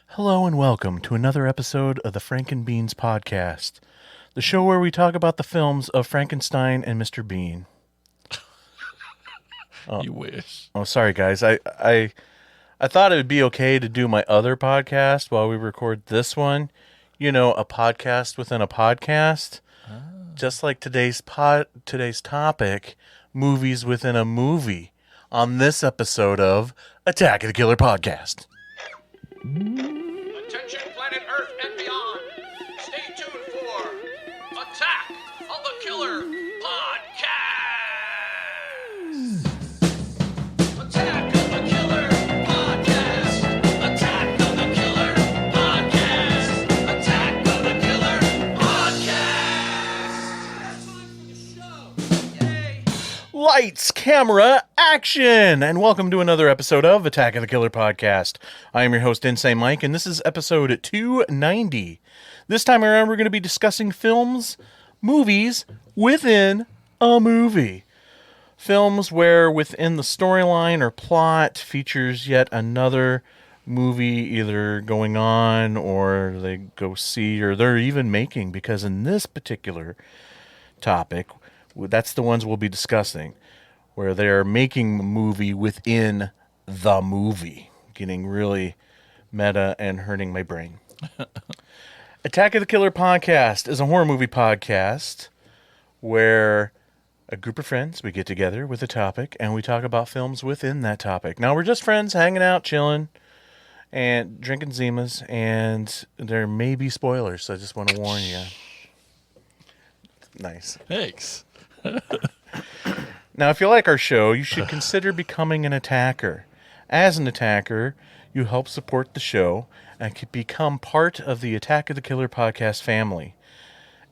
Hello and welcome to another episode of the Frank and Beans podcast, the show where we talk about the films of Frankenstein and Mr. Bean. You wish. Oh, sorry guys. I thought it would be okay to do my other podcast while we record this one. You know, a podcast within a podcast. Just like today's topic, movies within a movie, on this episode of Attack of the Killer Podcast. Attention planet Earth and beyond. Stay tuned for Attack of the Killer Podcast. Attack of the Killer Podcast. Attack of the Killer Podcast. Attack of the Killer Podcast. Yay. Lights, camera, action! And welcome to another episode of Attack of the Killer Podcast. I am your host, Insane Mike, and this is episode 290. This time around, we're going to be discussing movies within a movie. Films where within the storyline or plot features yet another movie either going on or they go see or they're even making, because in this particular topic, that's the ones we'll be discussing, where they're making a movie within the movie, getting really meta and hurting my brain. Attack of the Killer Podcast is a horror movie podcast where a group of friends, we get together with a topic and we talk about films within that topic. Now, we're just friends hanging out, chilling, and drinking Zimas, and there may be spoilers, so I just want to warn you. Nice. Thanks. Now, if you like our show, you should consider becoming an attacker. As an attacker, you help support the show and can become part of the Attack of the Killer podcast family.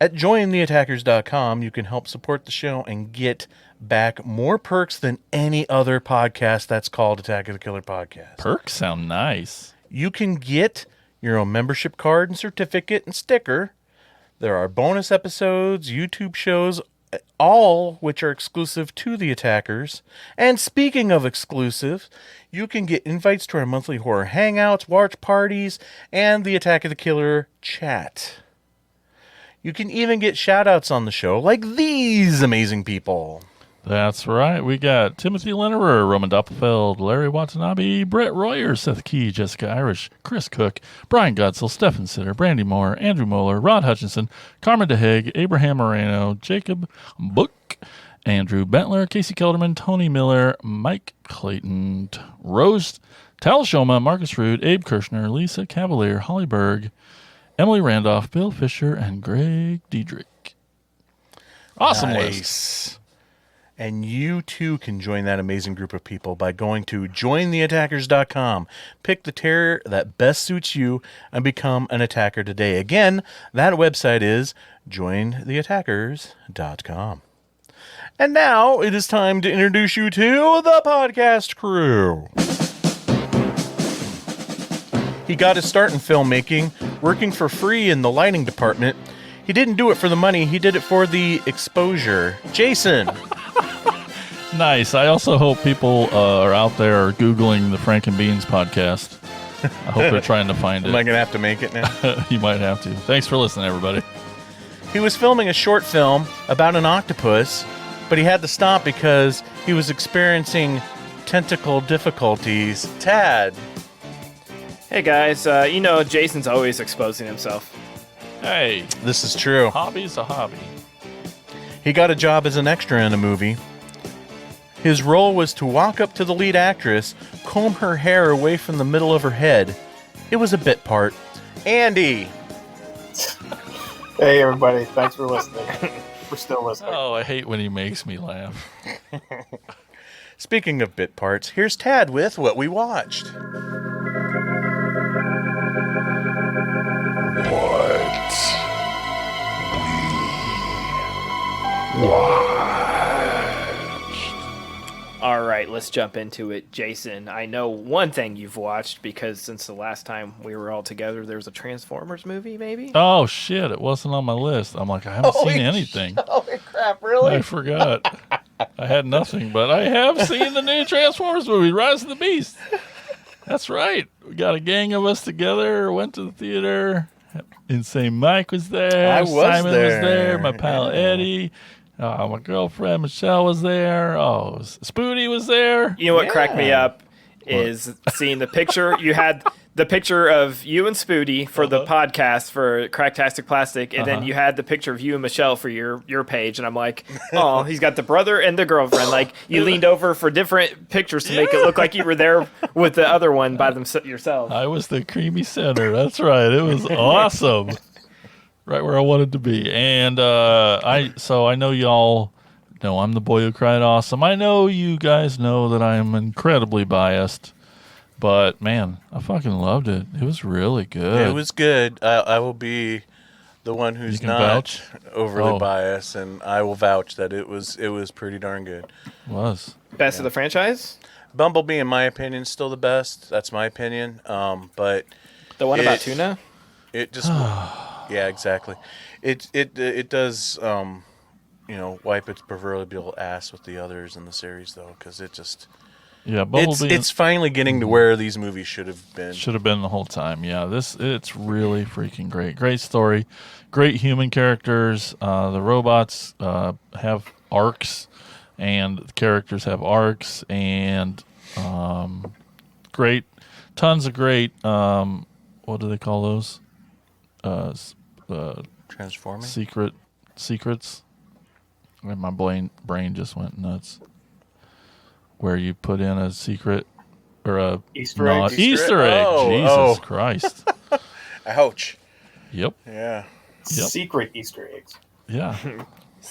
At jointheattackers.com, you can help support the show and get back more perks than any other podcast that's called Attack of the Killer Podcast. Perks sound nice. You can get your own membership card and certificate and sticker. There are bonus episodes, YouTube shows, all which are exclusive to the Attackers. And speaking of exclusive, you can get invites to our monthly horror hangouts, watch parties, and the Attack of the Killer chat. You can even get shout-outs on the show, like these amazing people. That's right. We got Timothy Lennerer, Roman Doppelfeld, Larry Watanabe, Brett Royer, Seth Key, Jessica Irish, Chris Cook, Brian Gutzel, Stephen Sitter, Brandy Moore, Andrew Moeller, Rod Hutchinson, Carmen DeHague, Abraham Moreno, Jacob Book, Andrew Bentler, Casey Kelderman, Tony Miller, Mike Clayton, Rose Tal Shoma, Marcus Rude, Abe Kirshner, Lisa Cavalier, Holly Berg, Emily Randolph, Bill Fisher, and Greg Diedrich. Awesome list. And you too can join that amazing group of people by going to jointheattackers.com. Pick the terror that best suits you and become an attacker today. Again, that website is jointheattackers.com. And now it is time to introduce you to the podcast crew. He got his start in filmmaking, working for free in the lighting department. He didn't do it for the money, he did it for the exposure. Jason. Nice. I also hope people are out there Googling the Frank and Beans podcast. I hope they're trying to find it. Am I going to have to make it now? You might have to. Thanks for listening, everybody. He was filming a short film about an octopus, but he had to stop because he was experiencing tentacle difficulties. Tad. Hey guys, Jason's always exposing himself. Hey, This is true. hobby's a hobby. He got a job as an extra in a movie. His role was to walk up to the lead actress, comb her hair away from the middle of her head. It was a bit part. Andy. Hey everybody, thanks for listening. We're still listening. Oh, I hate when he makes me laugh. Speaking of bit parts, here's Tad with what we watched. All right, let's jump into it. Jason, I know one thing you've watched because since the last time we were all together, there was a Transformers movie, maybe? Oh, shit. It wasn't on my list. I'm like, I haven't seen anything. Holy crap, really? I forgot. I had nothing, but I have seen the new Transformers movie, Rise of the Beast. That's right. got a gang of us together, went to the theater. Insane Mike was there. I was Simon there. was there. My pal Yeah. Eddie. My girlfriend Michelle was there. Oh, Spoonie was there. You know what cracked me Yeah. up is seeing the picture. You had the picture of you and Spooty for the podcast for Cracktastic Plastic, and then you had the picture of you and Michelle for your page. And I'm like, oh, he's got the brother and the girlfriend. Like, you leaned over for different pictures to make it look like you were there with the other one by yourself. I was the creamy center. That's right. It was awesome. Right where I wanted to be. And I know y'all know I'm the boy who cried awesome. I know you guys know that I am incredibly biased. But, man, I fucking loved it. It was really good. It was good. I will be the one You who's can not vouch? overly Oh. biased, and I will vouch that it was pretty darn good. It was. Best of the franchise? Bumblebee, in my opinion, is still the best. That's my opinion. But The one about It- tuna? it just, yeah, exactly. It does, wipe its proverbial ass with the others in the series, though, because it just. Yeah, Bumblebee It's finally getting to where these movies should have been. should have been the whole time. Yeah, it's really freaking great. Great story. Great human characters. The robots have arcs, and the characters have arcs, and tons of great. What do they call those? Transforming. Secrets. And my brain just went nuts. Where you put in a secret or a Easter egg. Easter egg. Oh, Jesus oh. Christ. Ouch. Yep. Yeah. Yep. Secret Easter eggs. Yeah.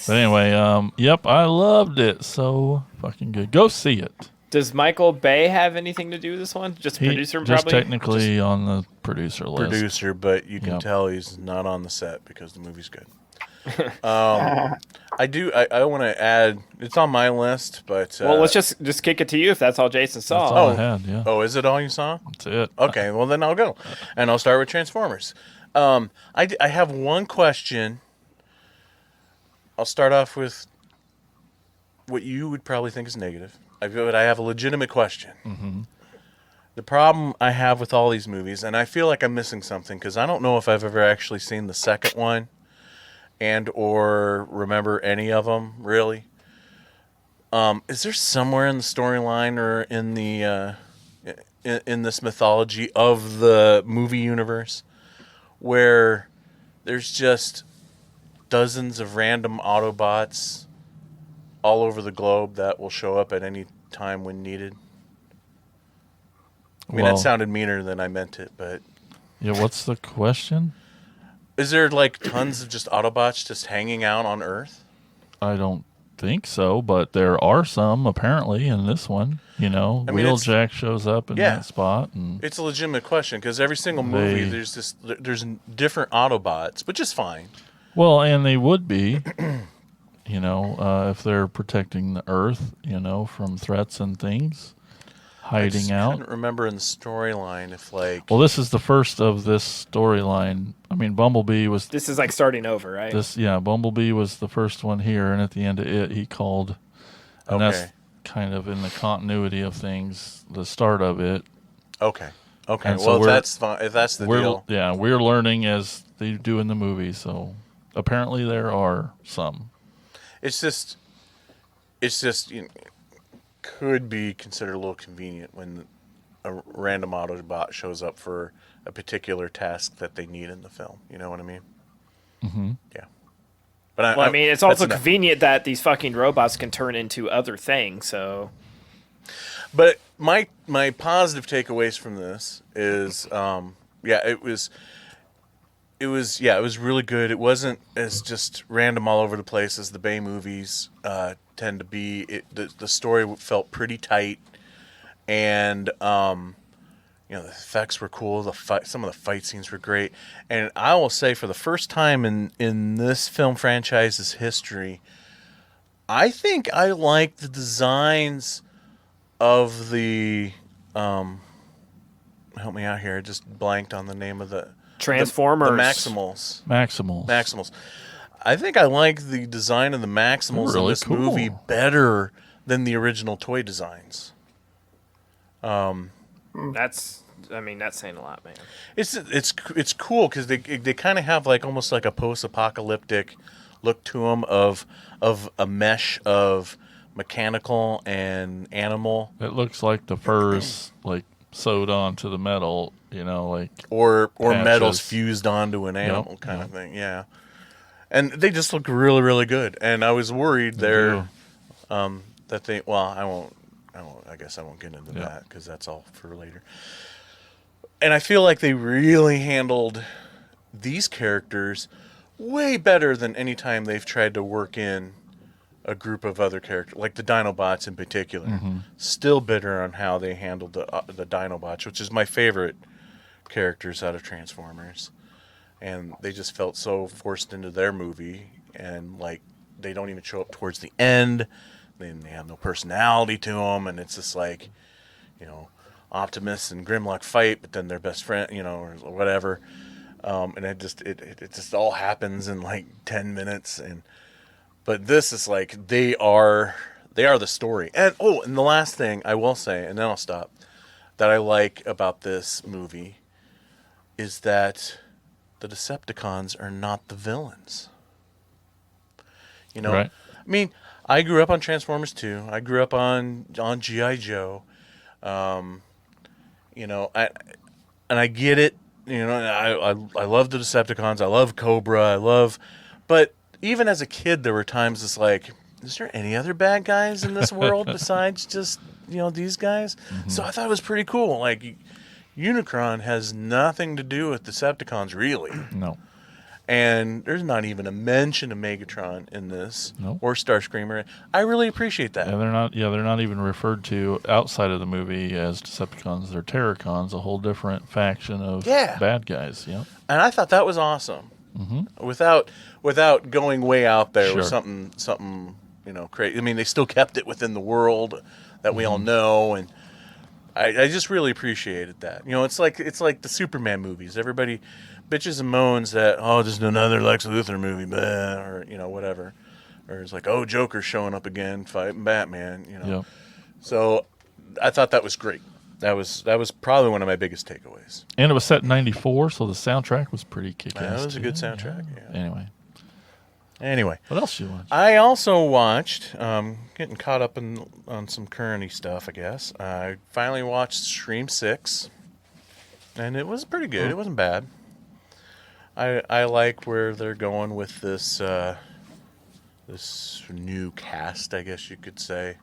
But anyway, yep, I loved it. So fucking good. Go see it. Does Michael Bay have anything to do with this one? Just He producer, just probably? technically on the producer list. Producer, but you can Yep. tell he's not on the set because the movie's good. I want to add, it's on my list, but Well, let's just kick it to you if that's all Jason saw. That's all I had. Yeah, oh, is it all you saw? that's it. Okay, well then I'll go, and I'll start with Transformers. I have one question. I'll start off with what you would probably think is negative, but I have a legitimate question. Mm-hmm. The problem I have with all these movies, and I feel like I'm missing something because I don't know if I've ever actually seen the second one, and or remember any of them really. Is there somewhere in the storyline or in the in this mythology of the movie universe where there's just dozens of random Autobots all over the globe that will show up at any time when needed? I mean, Well- that sounded meaner than I meant it, but Yeah, what's the question? is there like tons of just Autobots just hanging out on Earth? I don't think so, but there are some apparently in this one. You know, I mean, it's- Wheeljack shows up in Yeah. that spot, and It's a legitimate question because every single movie They- there's different Autobots, which is fine. well, and they would be, you know, if they're protecting the Earth, you know, from threats and things, I hiding just out. couldn't remember in the storyline if like Well, this is the first of this storyline. I mean, Bumblebee was This is like starting over, right? Bumblebee was the first one here, and at the end of it, he called, and Okay. that's kind of in the continuity of things, the start of it. okay. And so Well, if we're- that's fine, if that's the deal, We're learning as they do in the movie. So apparently there are some. it's just could be considered a little convenient when a random Autobot shows up for a particular task that they need in the film. You know what I mean? Mm-hmm. Yeah. But Well, I mean, it's that's also enough. convenient that these fucking robots can turn into other things. So But my positive takeaways from this is, it was really good. It wasn't as just random all over the place as the Bay movies tend to be. The story felt pretty tight, and the effects were cool. Some of the fight scenes were great, and I will say for the first time in this film franchise's history, I think I like the designs of the help me out here. I just blanked on the name of the Transformers. The Maximals. Maximals. I think I like the design of the Maximals in Really this cool. movie better than the original toy designs. That's I mean, that's saying a lot, man. It's cool because they kind of have like almost like a post-apocalyptic look to them of a mesh of mechanical and animal, It looks like the fur's like sewed onto the metal, like or metals patches. fused onto an animal kind yep. of thing. Yeah, and they just look really really good. And I was worried there that they. Well, I won't. I guess I won't get into that because that's all for later. And I feel like they really handled these characters way better than any time they've tried to work in a group of other characters, like the Dinobots in particular. Still bitter on how they handled the Dinobots, which is my favorite characters out of Transformers. And they just felt so forced into their movie, and like they don't even show up towards the end. They have no personality to them, and it's just like, Optimus and Grimlock fight, but then they're best friend, or whatever. And it just all happens in like 10 minutes. But this is like they are the story. And the last thing I will say, and then I'll stop, that I like about this movie is that the Decepticons are not the villains. Right. I mean, I grew up on Transformers 2. I grew up on G.I. Joe. I get it. I love the Decepticons. I love Cobra. But even as a kid, there were times it's like, is there any other bad guys in this world besides just, these guys? So I thought it was pretty cool. Like, Unicron has nothing to do with Decepticons, really. No. And there's not even a mention of Megatron in this, Nope. or Starscreamer. I really appreciate that. Yeah, they're not even referred to outside of the movie as Decepticons. They're Terracons, a whole different faction of bad guys. Yeah. And I thought that was awesome. Without going way out there with something crazy. I mean, they still kept it within the world that we all know, and I just really appreciated that. It's like the Superman movies. Everybody bitches and moans that, just another Lex Luthor movie, blah, or whatever, or it's like, Joker's showing up again fighting Batman. Yep. So I thought that was great. That was probably one of my biggest takeaways. And it was set in '94, so the soundtrack was pretty kick-ass. That was a too. good soundtrack. Yeah. Anyway, what else you watch? I also watched, getting caught up on some currenty stuff, I guess. I finally watched Scream 6, and it was pretty good. It wasn't bad. I like where they're going with this this new cast, I guess you could say.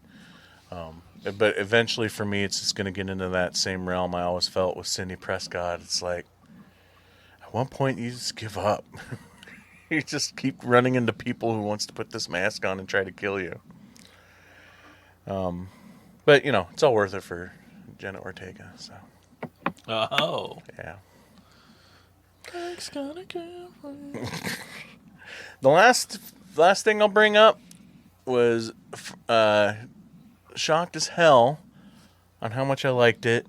But eventually, for me, it's just going to get into that same realm I always felt with Sidney Prescott. It's like, at one point, you just give up. You just keep running into people who wants to put this mask on and try to kill you. But, it's all worth it for Jenna Ortega, so. Oh. Yeah. The last thing I'll bring up was shocked as hell on how much I liked it.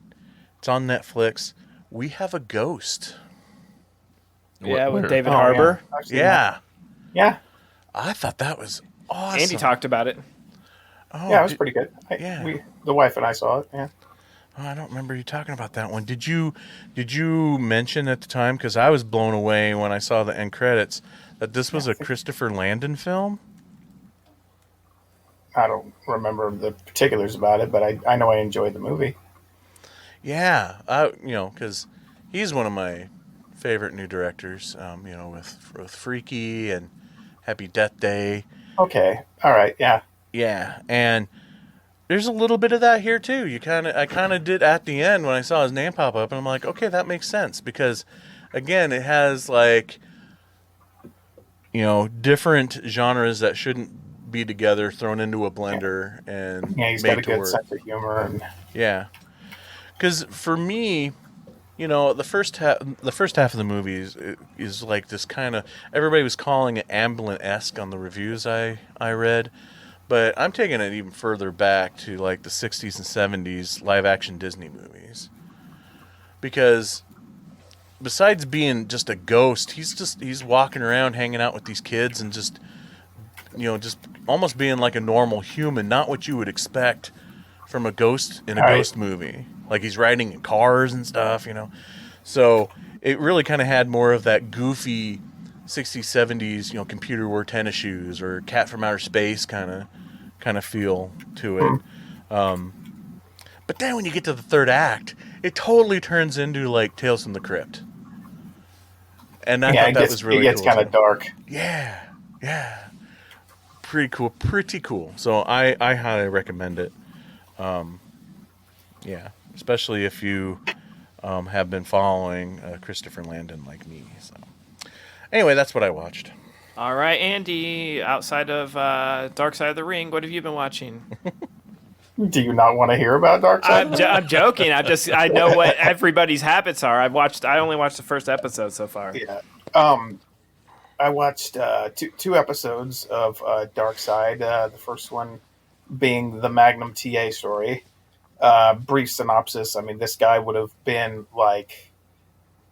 It's on Netflix. We Have a Ghost. Yeah, with where? David Oh, Harbour. yeah. I've seen Yeah. that. Yeah. I thought that was awesome. Andy talked about it. Oh, Yeah, it was pretty good. yeah. The wife and I saw it. Yeah. I don't remember you talking about that one. Did you mention at the time, because I was blown away when I saw the end credits, that this was a Christopher Landon film? I don't remember the particulars about it, but I know I enjoyed the movie. Yeah, because he's one of my favorite new directors. With Freaky and Happy Death Day. Okay. All right. Yeah. Yeah, and there's a little bit of that here too. I kind of did at the end when I saw his name pop up, and I'm like, okay, that makes sense, because, again, it has like, different genres that shouldn't be together thrown into a blender and Yeah, he's made got a to good work. sense of humor. And Yeah, because for me, the first half of the movie is like this kind of, everybody was calling it Amblin-esque on the reviews I read. But I'm taking it even further back to like the 60s and 70s live action Disney movies. Because besides being just a ghost, he's walking around hanging out with these kids and just almost being like a normal human, not what you would expect from a ghost in a ghost movie. like he's riding in cars and stuff, you know. So it really kind of had more of that goofy 60s, 70s, you know, computer wore tennis shoes or Cat from Outer Space kind of feel to it. But then when you get to the third act, it totally turns into like Tales from the Crypt. And I Yeah, thought that was it really gets cool. kind of dark. Yeah, yeah. Pretty cool, pretty cool. So I highly recommend it. Yeah, especially if you have been following Christopher Landon like me. So anyway, that's what I watched. All right, Andy. Outside of Dark Side of the Ring, what have you been watching? Do you not want to hear about Dark Side? I'm joking. I know what everybody's habits are. I only watched the first episode so far. Yeah. I watched two episodes of Dark Side. The first one being the Magnum TA story. Brief synopsis. I mean, this guy would have been like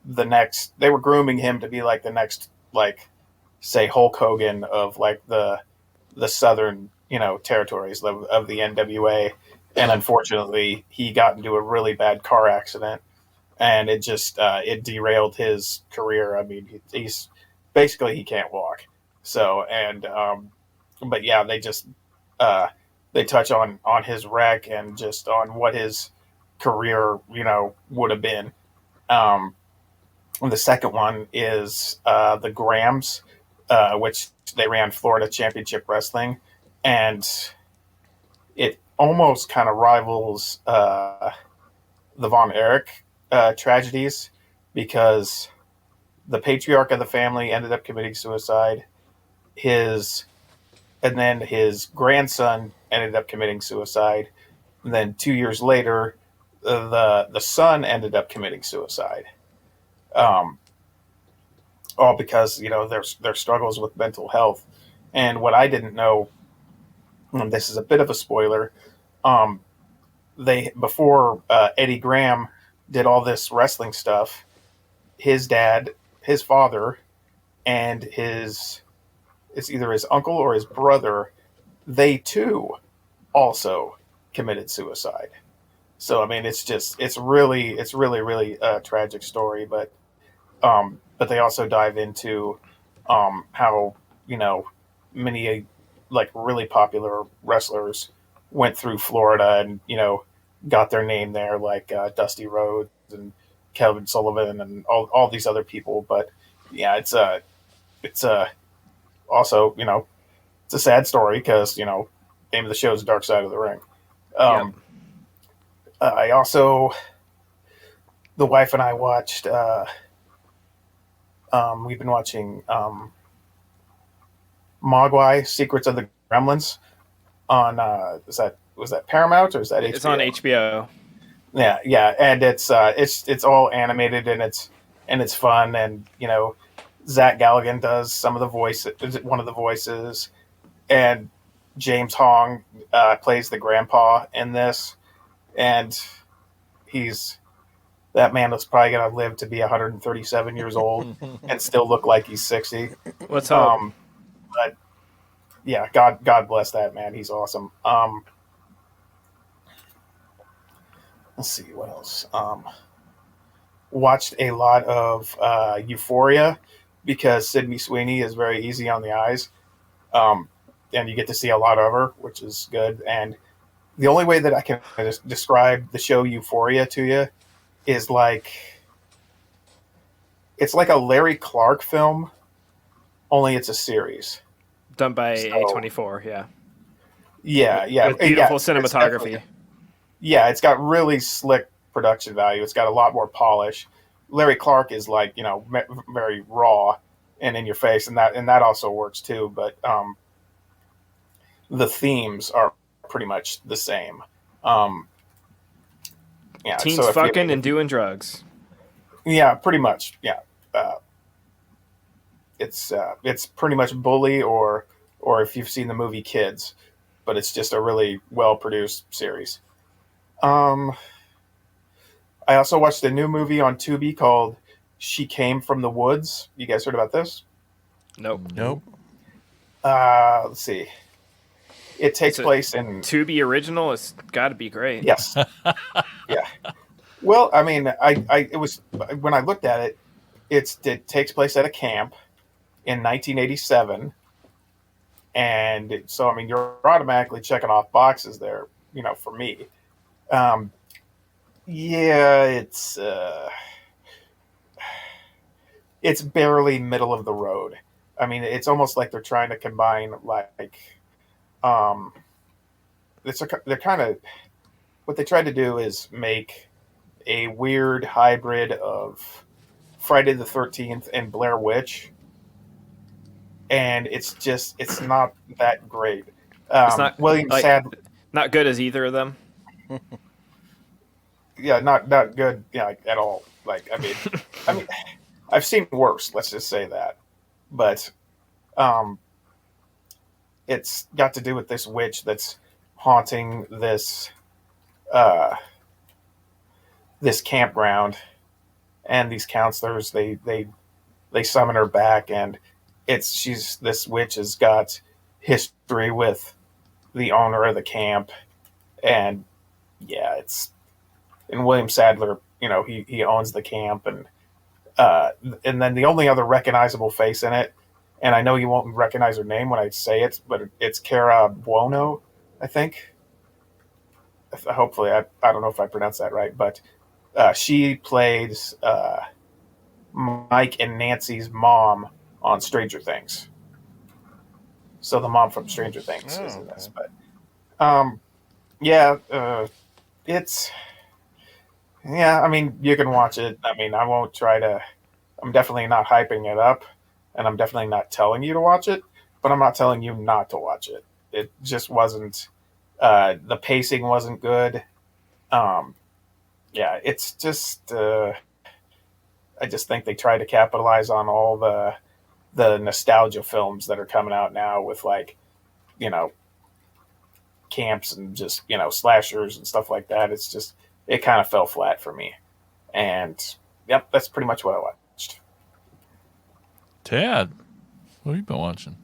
the next. They were grooming him to be like the next, like, say Hulk Hogan of like the southern, you know, territories of the NWA. And unfortunately, he got into a really bad car accident, and it just it derailed his career. I mean, he's basically he can't walk. So but yeah, they just they touch on his wreck and just on what his career, you know, would have been. The second one is the Grams, which they ran Florida Championship Wrestling, and it almost kind of rivals the Von Erich tragedies, because the patriarch of the family ended up committing suicide. And then his grandson ended up committing suicide. And then 2 years later, the son ended up committing suicide. All because, you know, their struggles with mental health. And what I didn't know, and this is a bit of a spoiler, they before Eddie Graham did all this wrestling stuff, his dad, his father, and it's either his uncle or his brother, they too also committed suicide. So I mean, it's really a tragic story, but they also dive into how, you know, many like really popular wrestlers went through Florida and, you know, got their name there, like Dusty Rhodes and Kevin Sullivan and all these other people. But yeah, it's also, you know, it's a sad story because, you know, name of the show is Dark Side of the Ring. Yep. I also, the wife and I watched. We've been watching Mogwai: Secrets of the Gremlins on was that Paramount or is that HBO? It's on HBO. Yeah, and it's all animated and it's fun, and you know, Zach Galligan does some of the one of the voices, and James Hong plays the grandpa in this, and that man was probably going to live to be 137 years old and still look like he's 60. What's up? But yeah, God bless that man. He's awesome. Let's see what else. Watched a lot of Euphoria because Sydney Sweeney is very easy on the eyes, and you get to see a lot of her, which is good. And the only way that I can describe the show Euphoria to you is it's like a Larry Clark film, only it's a series. Done by So- A24, yeah. Yeah. With beautiful It's cinematography. Yeah, it's got really slick production value. It's got a lot more polish. Larry Clark is like, you know, very raw and in your face, and that also works too. But the themes are pretty much the same. Yeah, Teens so if fucking and doing drugs. yeah, pretty much. Yeah, it's pretty much Bully or if you've seen the movie Kids, but it's just a really well produced series. I also watched a new movie on Tubi called She Came from the Woods. You guys heard about this? Nope. Nope. Let's see. It takes Is it place in To be original, it's got to be great. yes, yeah. Well, I mean, it was when I looked at it, it takes place at a camp in 1987, and so I mean, you're automatically checking off boxes there, for me. Um, yeah, it's barely middle of the road. I mean, it's almost like they're trying to combine um, they're kind of what they tried to do is make a weird hybrid of Friday the 13th and Blair Witch, and it's not that great. It's not William like Sad, not good as either of them. yeah, not good, yeah, like, at all. Like, I mean, I've seen worse. Let's just say that, but um, it's got to do with this witch that's haunting uh, this campground, and these counselors they summon her back, and this witch has got history with the owner of the camp, and yeah, and William Sadler, he owns the camp, and then the only other recognizable face in it, and I know you won't recognize her name when I say it, but it's Cara Buono, I think. Hopefully, I don't know if I pronounced that right, but she plays Mike and Nancy's mom on Stranger Things. So the mom from Stranger Things is in this, but yeah, it's I mean, you can watch it. I mean, I won't try to. I'm definitely not hyping it up, and I'm definitely not telling you to watch it. But I'm not telling you not to watch it. It just wasn't. The pacing wasn't good. Yeah, it's just. I just think they try to capitalize on all the nostalgia films that are coming out now with camps and just slashers and stuff like that. It's just it kind of fell flat for me, and yep, that's pretty much what I watched. Tad, what have you been watching?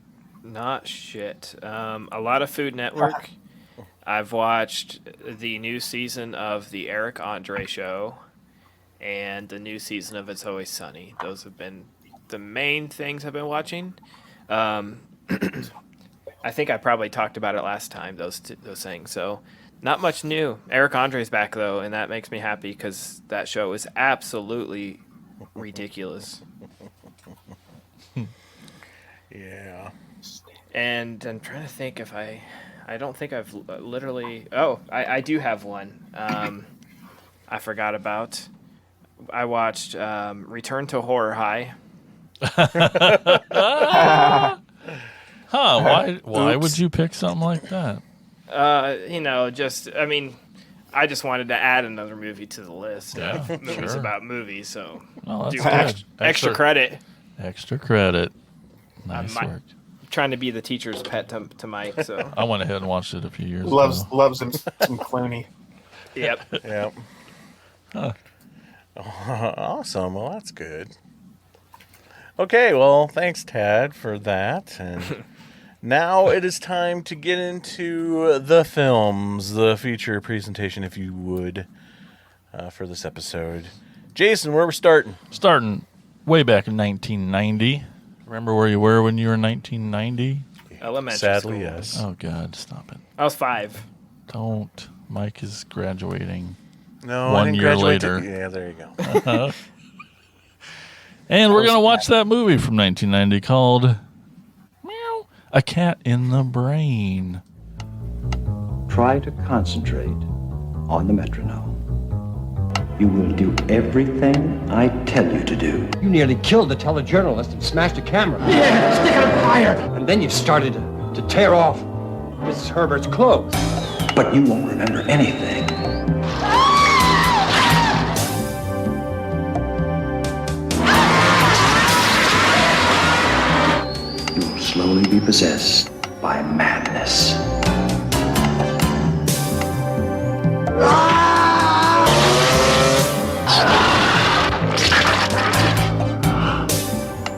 Not shit. A lot of Food Network. I've watched the new season of the Eric Andre Show and the new season of It's Always Sunny. Those have been the main things I've been watching. I think I probably talked about it last time, those things. So not much new. Eric Andre's back, though, and that makes me happy because that show is absolutely ridiculous. Yeah. And I'm trying to think if I don't think I've literally... Oh, I do have one. I forgot about. I watched Return to Horror High. Why would you pick something like that? I just wanted to add another movie to the list. Yeah, Movies sure. about movies, so Well, do that's good. extra credit. Extra credit. Nice work. Trying to be the teacher's pet to Mike, so I went ahead and watched it a few years Loves ago. loves him some Clooney. yep. Yep. Awesome. Well, that's good. Okay, well, thanks, Tad, for that. And now it is time to get into the films, the feature presentation, if you would, for this episode. Jason, where are we starting? Starting way back in 1990. Remember where you were when you were in 1990? Elementary Sadly, school. yes. Oh, God, stop it. I was 5. Don't. Mike is graduating. No, I One didn't year graduate later. Yeah, there you go. And we're going to watch that movie from 1990 called Meow, A Cat in the Brain. Try to concentrate on the metronome. You will do everything I tell you to do. You nearly killed the telejournalist and smashed a camera. Yeah, stick it on fire! And then you started to tear off Mrs. Herbert's clothes. But you won't remember anything. You will slowly be possessed by madness.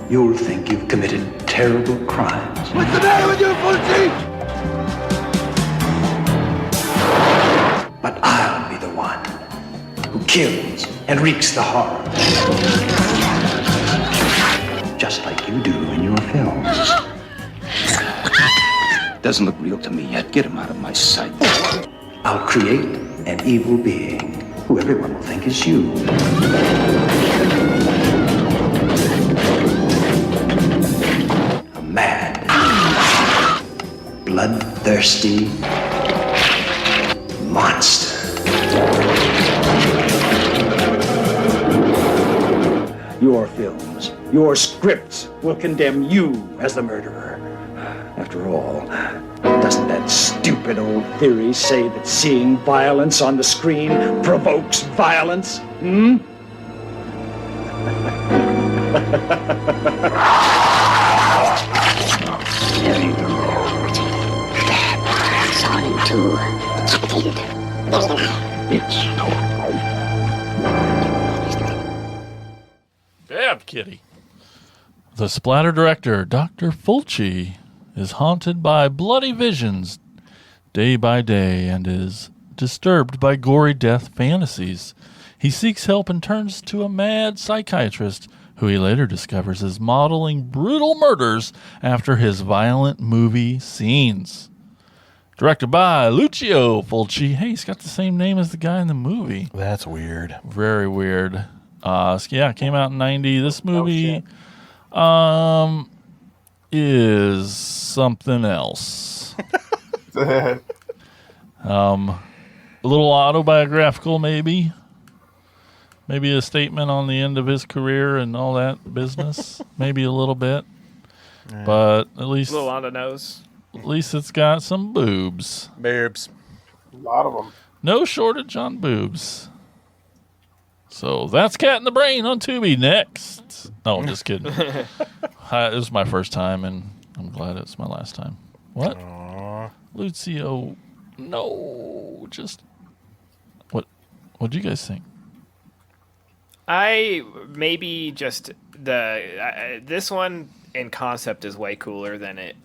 You'll think you've committed terrible crimes. What's the matter with you, Pussy? But I'll be the one who kills, and wreaks the horror. Just like you do in your films. Doesn't look real to me yet. Get him out of my sight. I'll create an evil being who everyone will think is you. A mad, bloodthirsty monster. Your films, your scripts will condemn you as the murderer. After all, doesn't that stupid old theory say that seeing violence on the screen provokes violence? Hmm? During the road, that saw him too. It's Damn, kitty. The splatter director, Dr. Fulci, is haunted by bloody visions day by day and is disturbed by gory death fantasies. He seeks help and turns to a mad psychiatrist who he later discovers is modeling brutal murders after his violent movie scenes. Directed by Lucio Fulci. Hey, he's got the same name as the guy in the movie. That's weird. Very weird. It came out in 90. This movie is something else. A little autobiographical, maybe. Maybe a statement on the end of his career and all that business. Maybe a little bit. But at least A little on the nose. at least it's got some boobs. Babes. A lot of them. No shortage on boobs. So that's Cat in the Brain on Tubi next. No, I'm just kidding. It was my first time, and I'm glad it's my last time. What? Lucio, no, just what do you guys think? I maybe just this one in concept is way cooler than it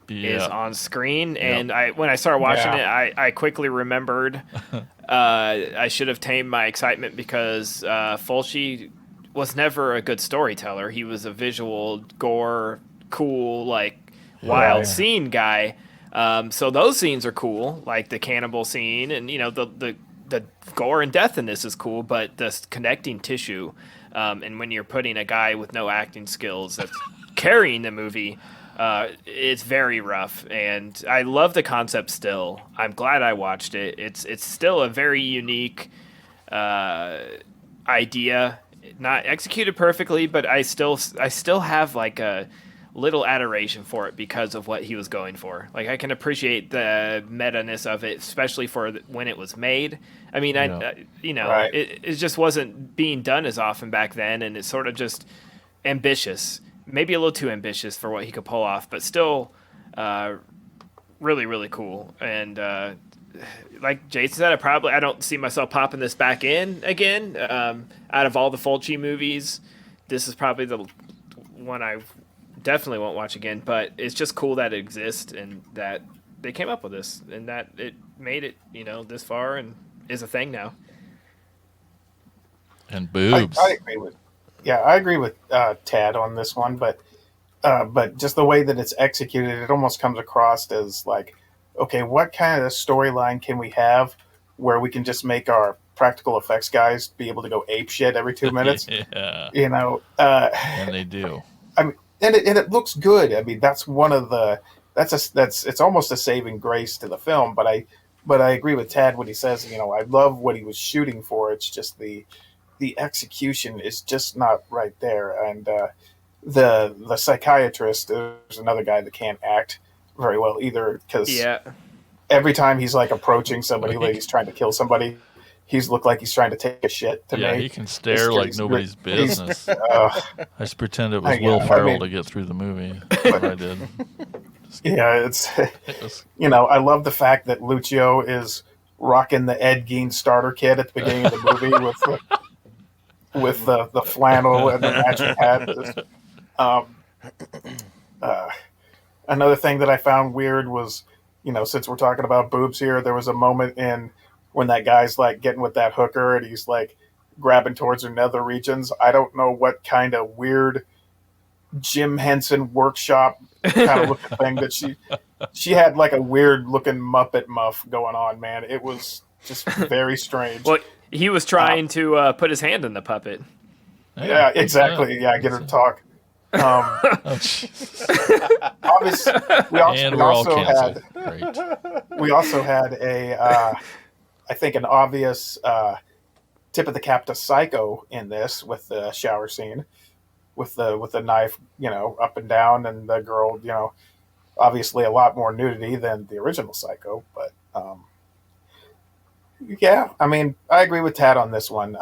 is on screen. And when I started watching it, I quickly remembered I should have tamed my excitement because Fulci was never a good storyteller. He was a visual, gore, cool, wild scene guy. So those scenes are cool, like the cannibal scene, and the gore and death in this is cool, but the connecting tissue, and when you're putting a guy with no acting skills that's carrying the movie, it's very rough. And I love the concept still. I'm glad I watched it. It's still a very unique idea, not executed perfectly, but I still have like a little adoration for it because of what he was going for. Like, I can appreciate the meta-ness of it, especially for when it was made. I mean, it just wasn't being done as often back then, and it's sort of just ambitious, maybe a little too ambitious for what he could pull off, but still really, really cool. And like Jason said, I don't see myself popping this back in again. Out of all the Fulci movies, this is probably the one I definitely won't watch again, but it's just cool that it exists and that they came up with this and that it made it, this far and is a thing now. And boobs. I agree with Tad on this one, but just the way that it's executed, it almost comes across as like, okay, what kind of storyline can we have where we can just make our practical effects guys be able to go ape shit every 2 minutes? Yeah. And they do. I mean, and it looks good. I mean, that's one of the it's almost a saving grace to the film. But I agree with Tad when he says, I love what he was shooting for. It's just the execution is just not right there. And the psychiatrist, there's another guy that can't act very well either, because every time he's like approaching somebody like he's trying to kill somebody, he's looked like he's trying to take a shit to me. Yeah, he can stare like nobody's business. I just pretend it was Will Ferrell to get through the movie. That's what I did. Yeah, I love the fact that Lucio is rocking the Ed Gein starter kit at the beginning of the movie with the flannel and the matching hat. Another thing that I found weird was, since we're talking about boobs here, there was a moment in when that guy's like getting with that hooker and he's like grabbing towards her nether regions. I don't know what kind of weird Jim Henson workshop kind of looking thing that she had, like a weird looking Muppet muff going on, man. It was just very strange. Well, he was trying to put his hand in the puppet. Yeah, exactly. Yeah, get her to talk. Oh, jeez. Obviously, And we're all canceled. Great. we also had I think an obvious tip of the cap to Psycho in this with the shower scene with the knife, up and down, and the girl, obviously a lot more nudity than the original Psycho, but yeah, I mean, I agree with Tad on this one.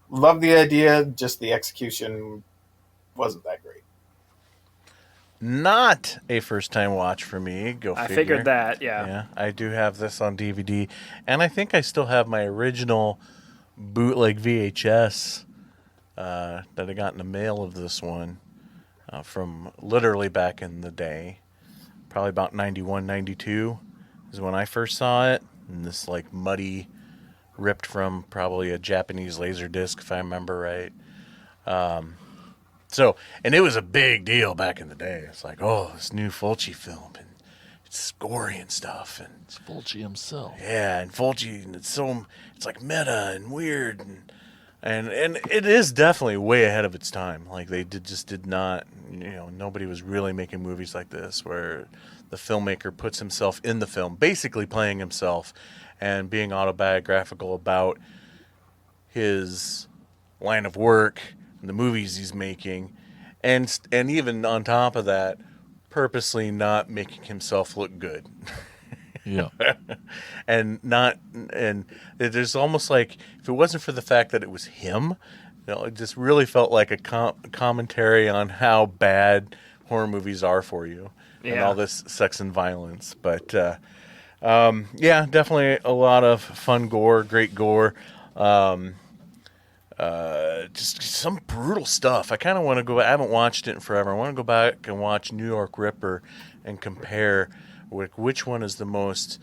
Love the idea, just the execution wasn't that great. Not a first-time watch for me. Go I figure. figured that, yeah. Yeah, I do have this on DVD, and I think I still have my original bootleg VHS that I got in the mail of this one from literally back in the day. Probably about 91, 92 is when I first saw it. And this like muddy, ripped from probably a Japanese laser disc, if I remember right. So, and it was a big deal back in the day. It's like, oh, this new Fulci film, and it's gory and stuff, and It's Fulci himself. yeah, and Fulci, and it's like meta and weird, and it is definitely way ahead of its time. Like they did not, nobody was really making movies like this where the filmmaker puts himself in the film, basically playing himself and being autobiographical about his line of work and the movies he's making, and even on top of that, purposely not making himself look good. Yeah. and there's almost like, if it wasn't for the fact that it was him, it just really felt like a commentary on how bad horror movies are for you, and Yeah. all this sex and violence. But yeah, definitely a lot of fun gore, great gore. Just some brutal stuff. I kind of want to go. I haven't watched it in forever. I want to go back and watch New York Ripper and compare which one is the most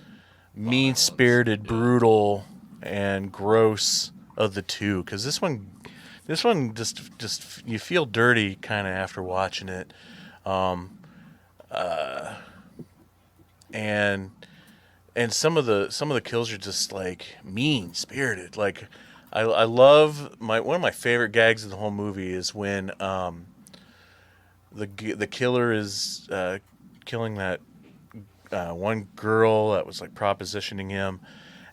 mean-spirited, brutal, and gross of the two. Because this one just you feel dirty kind of after watching it, and some of the kills are just like mean-spirited. Like I love one of my favorite gags of the whole movie is when the killer is killing that one girl that was like propositioning him,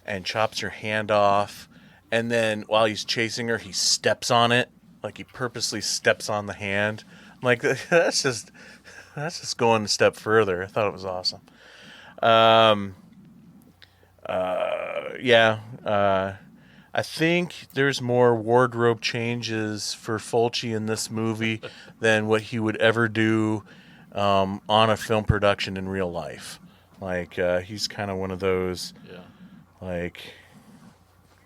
and chops her hand off, and then while he's chasing her, he steps on it, like he purposely steps on the hand. I'm like, that's just going a step further. I thought it was awesome. I think there's more wardrobe changes for Fulci in this movie than what he would ever do on a film production in real life. Like he's kind of one of those, Yeah. like,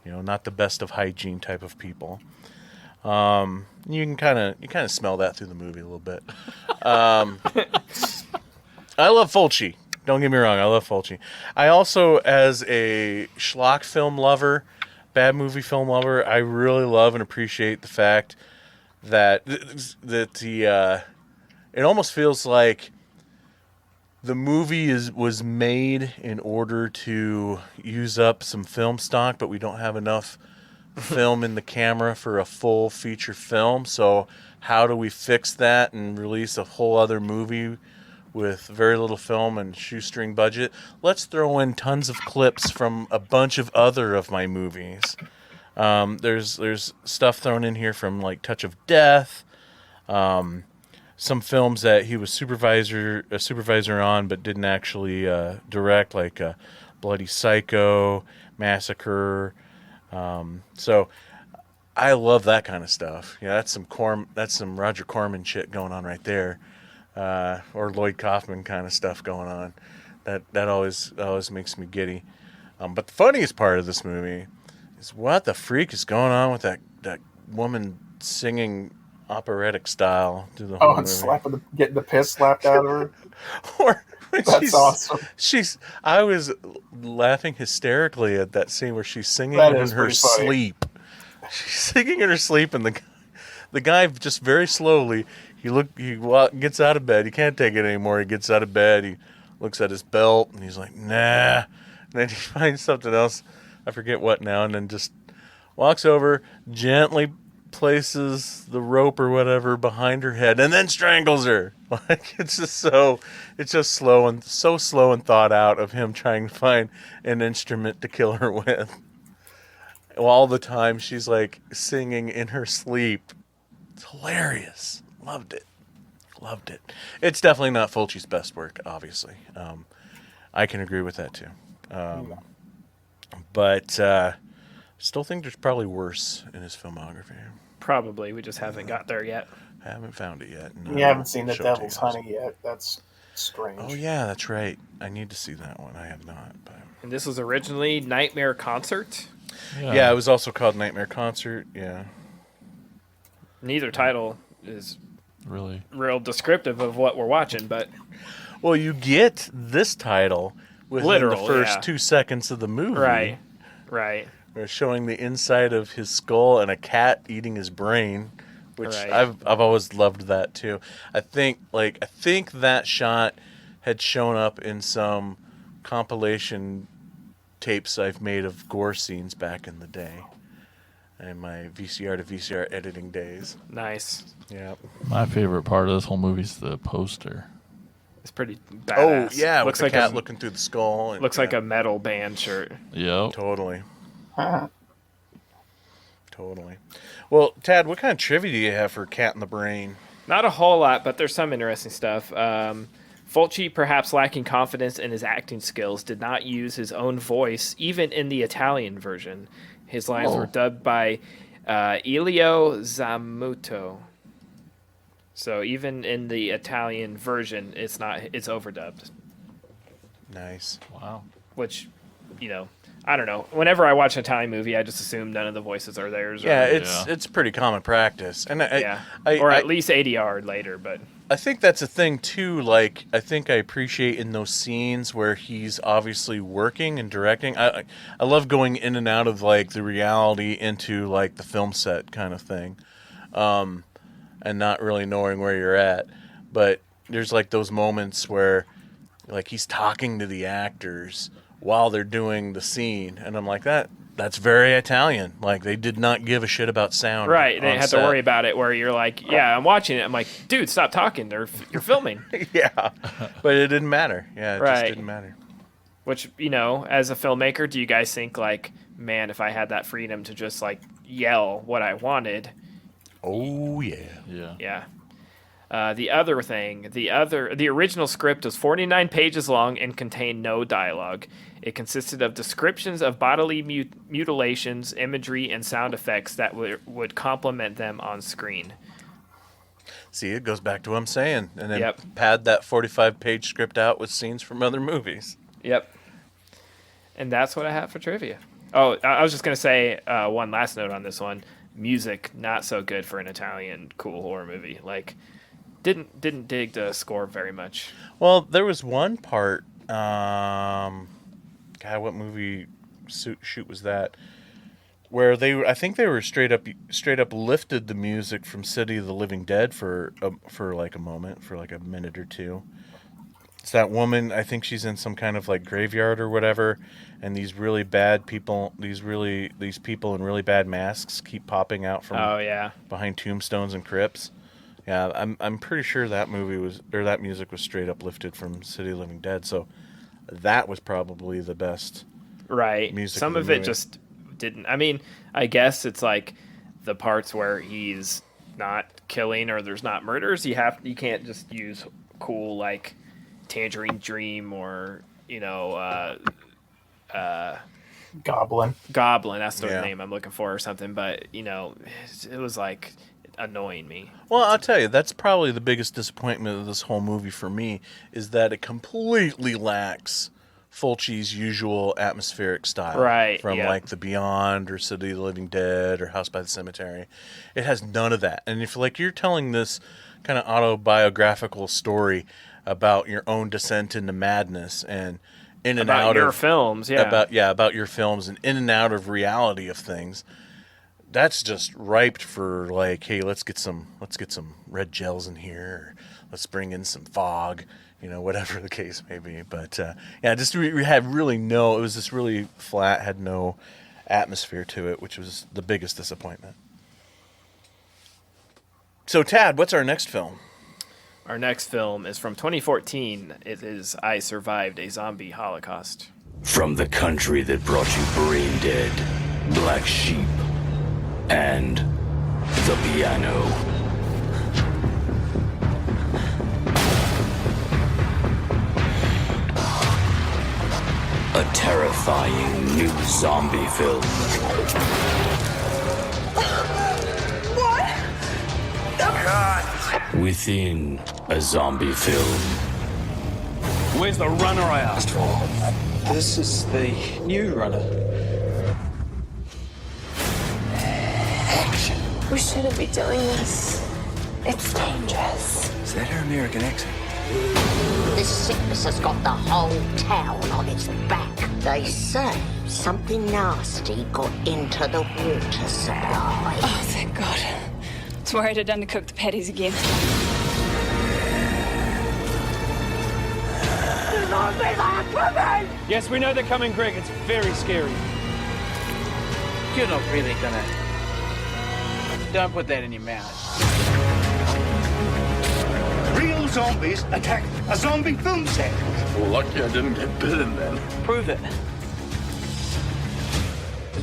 not the best of hygiene type of people. You kind of smell that through the movie a little bit. I love Fulci. Don't get me wrong, I love Fulci. I also, as a schlock film lover, bad movie film lover, I really love and appreciate the fact that it almost feels like the movie was made in order to use up some film stock, but we don't have enough film in the camera for a full feature film. So how do we fix that and release a whole other movie with very little film and shoestring budget? Let's throw in tons of clips from a bunch of other of my movies. There's stuff thrown in here from like Touch of Death, some films that he was a supervisor on but didn't actually direct, like Bloody Psycho, Massacre. So I love that kind of stuff. Yeah, that's some Roger Corman shit going on right there. Or Lloyd Kaufman kind of stuff going on. That always makes me giddy. But the funniest part of this movie is what the freak is going on with that woman singing operatic style through the whole Oh, and movie. getting the piss slapped out of her. That's awesome. I was laughing hysterically at that scene where she's singing That in is her pretty funny. sleep. She's singing in her sleep, and the guy just very slowly gets out of bed. He can't take it anymore. He gets out of bed. He looks at his belt, and he's like, nah. And then he finds something else. I forget what now, and then just walks over, gently places the rope or whatever behind her head, and then strangles her. Like, it's just slow and thought out of him trying to find an instrument to kill her with. All the time she's like singing in her sleep. It's hilarious. Loved it. It's definitely not Fulci's best work, obviously. I can agree with that too. But still think there's probably worse in his filmography. Probably. We just haven't got there yet. I haven't found it yet. You haven't seen The Show it to Devil's you guys. Honey yet. That's strange. Oh yeah, that's right. I need to see that one. I have not. But And this was originally Nightmare Concert. yeah, it was also called Nightmare Concert. Yeah. Neither title is Really. real descriptive of what we're watching, but Well, you get this title within Literal, the first yeah. 2 seconds of the movie. right. They're showing the inside of his skull and a cat eating his brain, which Right. I've always loved that too. I think that shot had shown up in some compilation tapes I've made of gore scenes back in the day, in my VCR to VCR editing days. Nice. Yeah. My favorite part of this whole movie is the poster. It's pretty Oh badass. yeah, looks with the like cat looking through the skull. And, looks like a metal band shirt. Yep. Totally. Totally. Well, Tad, what kind of trivia do you have for Cat in the Brain? Not a whole lot, but there's some interesting stuff. Fulci, perhaps lacking confidence in his acting skills, did not use his own voice, even in the Italian version. His lines were dubbed by Elio Zammuto. So even in the Italian version, it's overdubbed. Nice. Wow. Which, I don't know. Whenever I watch an Italian movie, I just assume none of the voices are theirs. Yeah, Yeah. it's pretty common practice, and or at least ADR later. But I think that's a thing too. Like, I think I appreciate in those scenes where he's obviously working and directing. I love going in and out of like the reality into like the film set kind of thing, and not really knowing where you're at. But there's like those moments where like he's talking to the actors while they're doing the scene, and I'm like, that's very Italian. Like, they did not give a shit about sound. right, they on have set. to worry about it. Where you're like, yeah, I'm watching it. I'm like, dude, stop talking. You're filming. Yeah, but it didn't matter. Yeah, it just Right. didn't matter. Which, as a filmmaker, do you guys think like, man, if I had that freedom to just like yell what I wanted? Oh yeah. Yeah. Yeah. The original script was 49 pages long and contained no dialogue. It consisted of descriptions of bodily mutilations, imagery, and sound effects that would complement them on screen. See, it goes back to what I'm saying, and then Yep. pad that 45-page script out with scenes from other movies. Yep. And that's what I have for trivia. Oh, I was just going to say one last note on this one. Music, not so good for an Italian cool horror movie. Like, didn't dig the score very much. Well, there was one part. God, what movie shoot was that? Where I think they were straight up lifted the music from City of the Living Dead for like a moment, for like a minute or two. It's that woman. I think she's in some kind of like graveyard or whatever, and these really bad people, these people in really bad masks keep popping out from Oh, yeah. behind tombstones and crypts. Yeah, I'm pretty sure that that music was straight up lifted from City of the Living Dead. So that was probably the best. Right. Music Some of of the it movie. just didn't. I mean, I guess it's like the parts where he's not killing or there's not murders. You can't just use cool like Tangerine Dream or Goblin. Goblin. That's the Yeah. name I'm looking for or something. But it was like annoying me. Well, I'll tell you, that's probably the biggest disappointment of this whole movie for me, is that it completely lacks Fulci's usual atmospheric style. Right, From yeah. like The Beyond or City of the Living Dead or House by the Cemetery. It has none of that. And if like you're telling this kind of autobiographical story, about your own descent into madness and in and About out your of films, yeah. about your films and in and out of reality of things. That's just ripe for like, hey, let's get some red gels in here, or let's bring in some fog, whatever the case may be. But yeah, just we had really it was just really flat, had no atmosphere to it, which was the biggest disappointment. So Tad, what's our next film? Our next film is from 2014. It is I Survived a Zombie Holocaust. From the country that brought you Brain Dead, Black Sheep, and the piano. A terrifying new zombie film. Within a zombie film. Where's the runner I asked for? This is the new runner. We shouldn't be doing this. It's dangerous. Is that her American accent? This sickness has got the whole town on its back. They say something nasty got into the water supply. Oh, thank God. I was worried I'd undercooked the patties again. Yes, we know they're coming, Greg. It's very scary. You're not really gonna... Don't put that in your mouth. Real zombies attack a zombie film set. Well, lucky I didn't get bitten then. Prove it.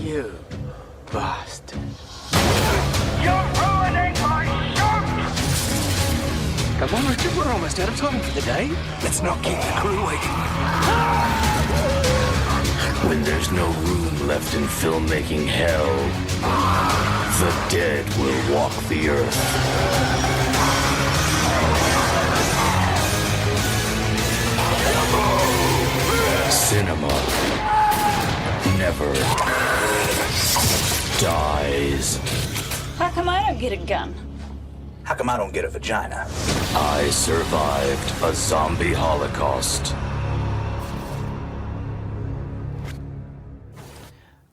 You bastard. You're ruining my show! Come on, Richard, we're almost out of time for the day. Let's not keep the crew waiting. When there's no room left in filmmaking hell, the dead will walk the earth. Cinema never dies. How come I don't get a gun? How come I don't get a vagina? I survived a zombie holocaust.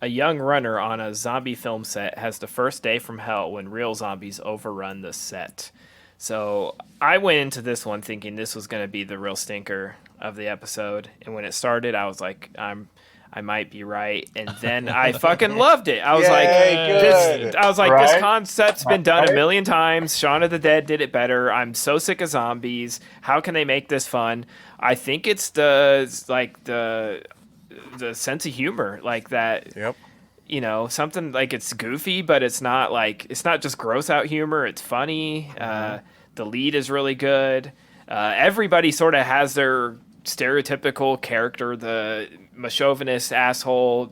A young runner on a zombie film set has the first day from hell when real zombies overrun the set. So I went into this one thinking this was going to be the real stinker of the episode, and when it started, I was like, I might be right, and then I fucking loved it. I was this concept's been done a million times. Shaun of the Dead did it better. I'm so sick of zombies. How can they make this fun? I think it's the sense of humor, like that. Yep. Something like it's goofy, but it's not just gross out humor. It's funny. The lead is really good. Everybody sort of has their stereotypical character, the chauvinist asshole,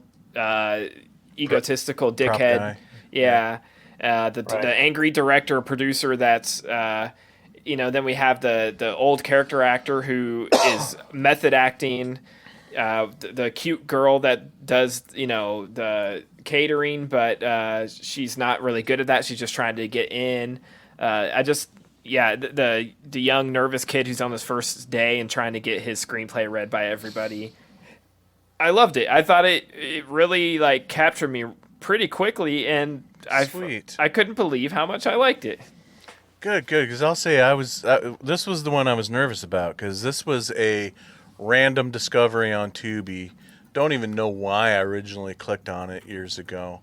egotistical dickhead. Yeah. The angry director, producer that's, then we have the old character actor who is method acting, the cute girl that does, the catering, but she's not really good at that. She's just trying to get in. The young nervous kid who's on his first day and trying to get his screenplay read by everybody. I loved it. I thought it really captured me pretty quickly, and I couldn't believe how much I liked it. Good. Because I'll say this was the one I was nervous about, because this was a random discovery on Tubi. Don't even know why I originally clicked on it years ago,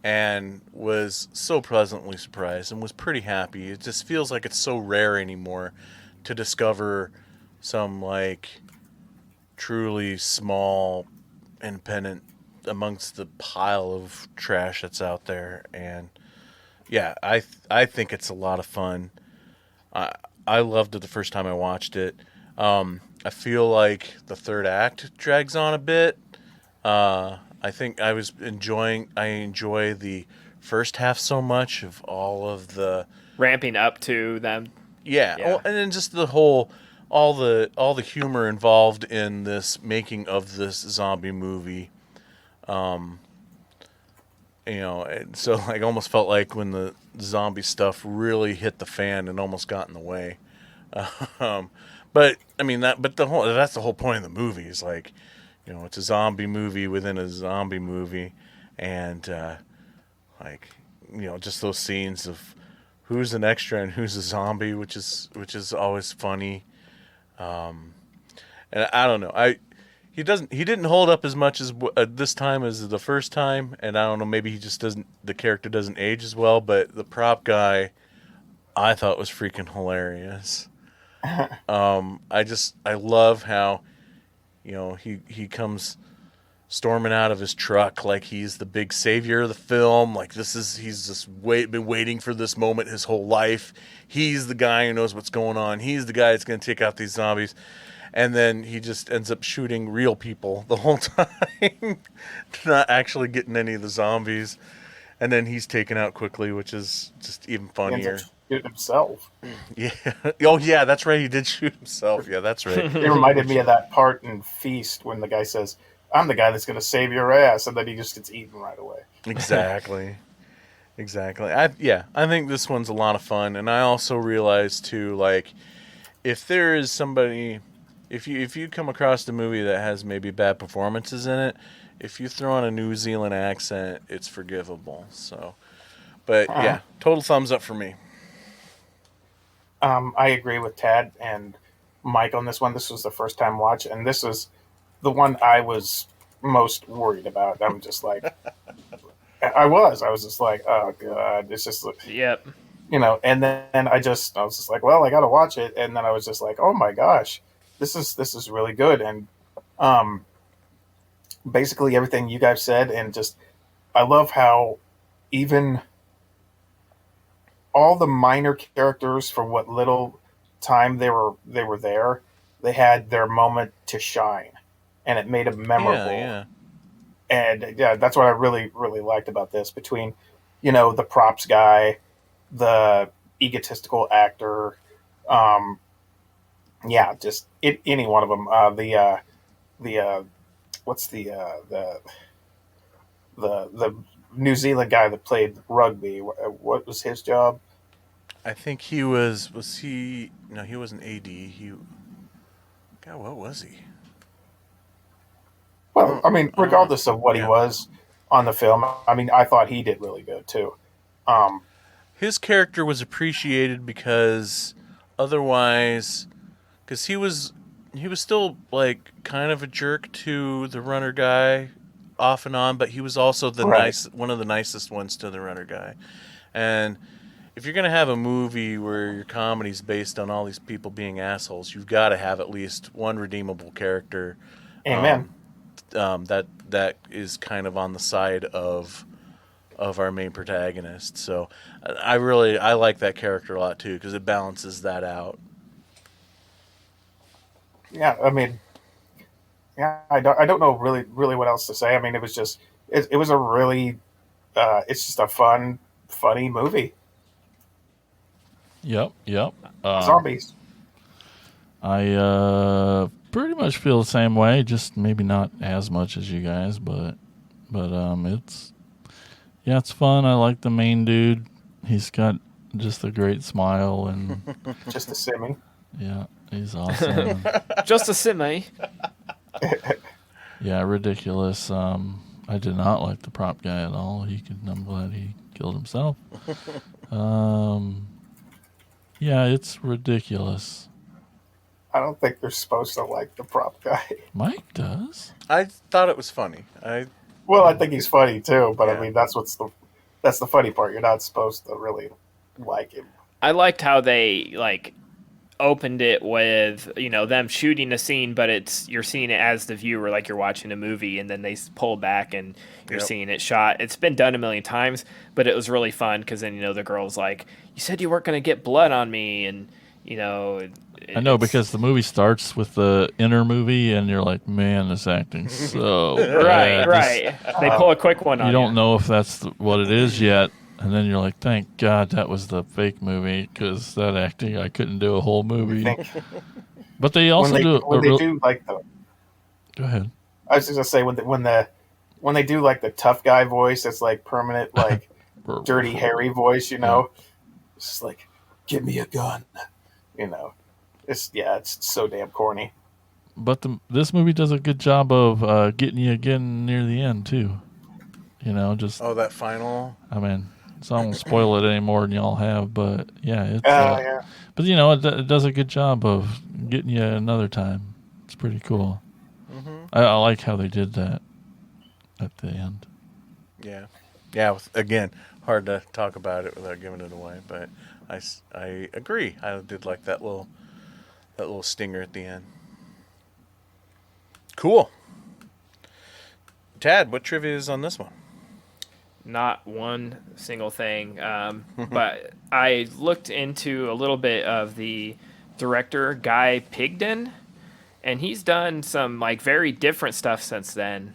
and was so pleasantly surprised and was pretty happy. It just feels like it's so rare anymore to discover some truly small independent amongst the pile of trash that's out there. And yeah, I think it's a lot of fun. I loved it the first time I watched it. I feel like the third act drags on a bit. I think I enjoy the first half so much of all of the ramping up to them. Yeah. Oh, and then just the whole, all the humor involved in this making of this zombie movie. And so almost felt like when the zombie stuff really hit the fan and almost got in the way. Um, but I mean but that's the whole point of the movie is like, it's a zombie movie within a zombie movie, and like, just those scenes of who's an extra and who's a zombie, which is always funny. And I don't know, he didn't hold up as much as this time as the first time, and I don't know, maybe the character doesn't age as well, but the prop guy I thought was freaking hilarious. I love how, he comes storming out of his truck like he's the big savior of the film. Like he's just been waiting for this moment his whole life. He's the guy who knows what's going on. He's the guy that's going to take out these zombies. And then he just ends up shooting real people the whole time, not actually getting any of the zombies. And then he's taken out quickly, which is just even funnier. He shooting himself. Yeah. Oh, yeah, that's right. He did shoot himself. Yeah, that's right. It reminded me of that part in Feast when the guy says, "I'm the guy that's going to save your ass," and then he just gets eaten right away. Exactly. I think this one's a lot of fun, and I also realized too, like, if there is somebody, if you come across a movie that has maybe bad performances in it, if you throw on a New Zealand accent, it's forgivable. So, but yeah, total thumbs up for me. I agree with Tad and Mike on this one. This was the first time watch, and this was the one I was most worried about. I'm just like, I was just like, oh god, it's just, Yep. and then I was just like, well, I got to watch it, and then I was just like, oh my gosh, this is really good, and basically everything you guys said, and just I love how even all the minor characters, for what little time they were there, they had their moment to shine, and it made them memorable. Yeah. And yeah, that's what I really, really liked about this. Between, the props guy, the egotistical actor, just any one of them. What's the New Zealand guy that played rugby? What was his job? I think he was he? No, he wasn't AD. God, what was he? Well, I mean, regardless of what he was on the film, I mean, I thought he did really good too. His character was appreciated because otherwise, because he was still like kind of a jerk to the runner guy off and on, but he was also one of the nicest ones to the runner guy. And if you're gonna have a movie where your comedy's based on all these people being assholes, you've got to have at least one redeemable character. Amen. That is kind of on the side of our main protagonist. So I like that character a lot too, because it balances that out. Yeah, I mean, I don't know really what else to say. I mean, it was just it was a really it's just a funny movie. Yep. Zombies. I pretty much feel the same way, just maybe not as much as you guys, but it's fun. I like the main dude. He's got just a great smile and just a simmy. Yeah, he's awesome. Just a simmy. Yeah, ridiculous. I did not like the prop guy at all. I'm glad he killed himself. Yeah, it's ridiculous. I don't think they're supposed to like the prop guy. Mike does. I thought it was funny. I think he's funny too, but I mean that's the funny part. You're not supposed to really like him. I liked how they opened it with them shooting a scene, but you're seeing it as the viewer, like you're watching a movie, and then they pull back and you're seeing it shot. It's been done a million times, but it was really fun because then the girl's like, "You said you weren't going to get blood on me," and I know, because the movie starts with the inner movie, and you're like, man, this acting's so bad. Right. They pull a quick one on you. You don't know if that's what it is yet, and then you're like, thank God that was the fake movie, because that acting, I couldn't do a whole movie. But they also do like the. Go ahead. I was just gonna say when they do like the tough guy voice, it's like permanent, like dirty Harry voice. It's just like, give me a gun. It's so damn corny. But this movie does a good job of getting you again near the end too. Just that final. I mean, so I won't spoil it any more than y'all have. But yeah, it's. Yeah. But it does a good job of getting you another time. It's pretty cool. Mm-hmm. I like how they did that at the end. Yeah. Again, hard to talk about it without giving it away, but I agree. I did like that little stinger at the end. Cool. Tad, what trivia is on this one? Not one single thing. But I looked into a little bit of the director, Guy Pigden, and he's done some very different stuff since then.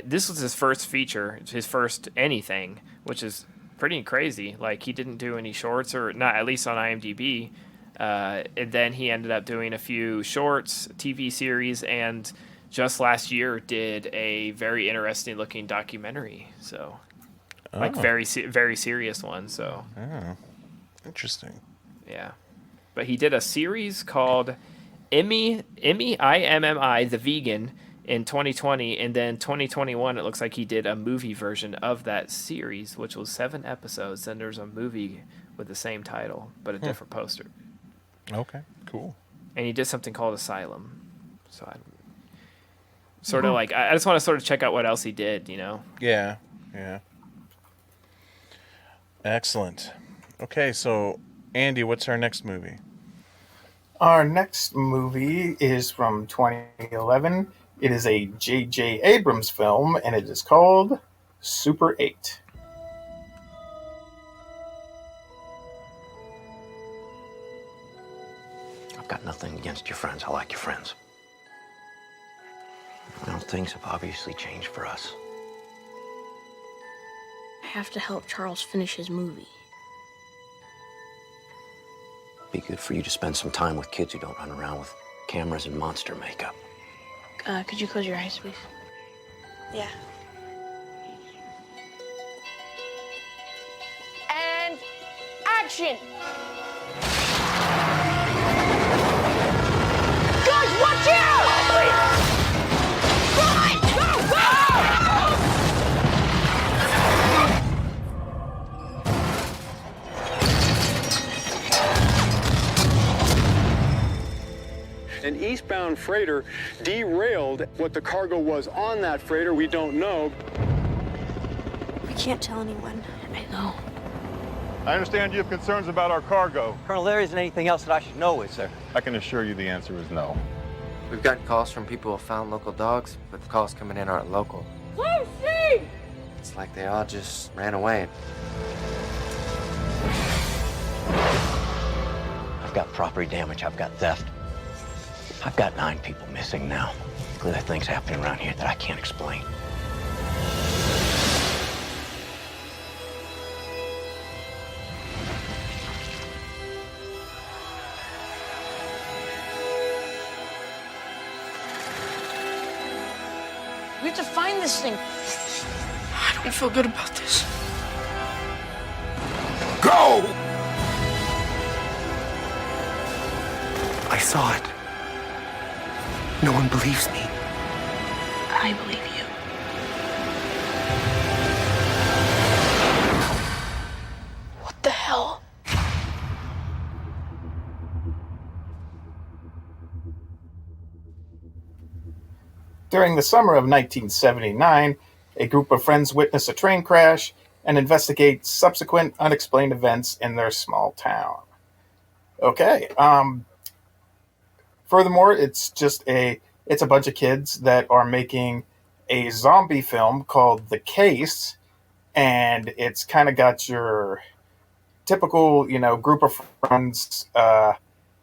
This was his first feature, his first anything, which is pretty crazy. He didn't do any shorts, or not, at least on IMDb. And then he ended up doing a few shorts, TV series, and just last year did a very interesting looking documentary. So, very serious one. So, Interesting. Yeah, but he did a series called Immi the Vegan in 2020, and then 2021 it looks like he did a movie version of that series, which was 7 episodes. Then there's a movie with the same title but a different poster. Okay, cool. And he did something called Asylum. So I just want to sort of check out what else he did. Yeah. Excellent. Okay, so Andy, what's our next movie? Our next movie is from 2011. It is a J.J. Abrams film, and it is called Super 8. I've got nothing against your friends. I like your friends. Well, things have obviously changed for us. I have to help Charles finish his movie. Be good for you to spend some time with kids who don't run around with cameras and monster makeup. Could you close your eyes, please? Yeah. And action! Guys, watch out! Run! Go! Go! An eastbound freighter derailed. What the cargo was on that freighter, we don't know. We can't tell anyone. I know. I understand you have concerns about our cargo. Colonel, there isn't anything else that I should know, is there? I can assure you the answer is no. We've gotten calls from people who found local dogs, but the calls coming in aren't local. Lucy! It's like they all just ran away. I've got property damage. I've got theft. I've got 9 people missing now. Clearly things happening around here that I can't explain. We have to find this thing. I don't feel good about this. Go! I saw it. No one believes me. I believe you. What the hell? During the summer of 1979, a group of friends witness a train crash and investigate subsequent unexplained events in their small town. Okay. Furthermore, it's a bunch of kids that are making a zombie film called The Case, and it's kind of got your typical, group of friends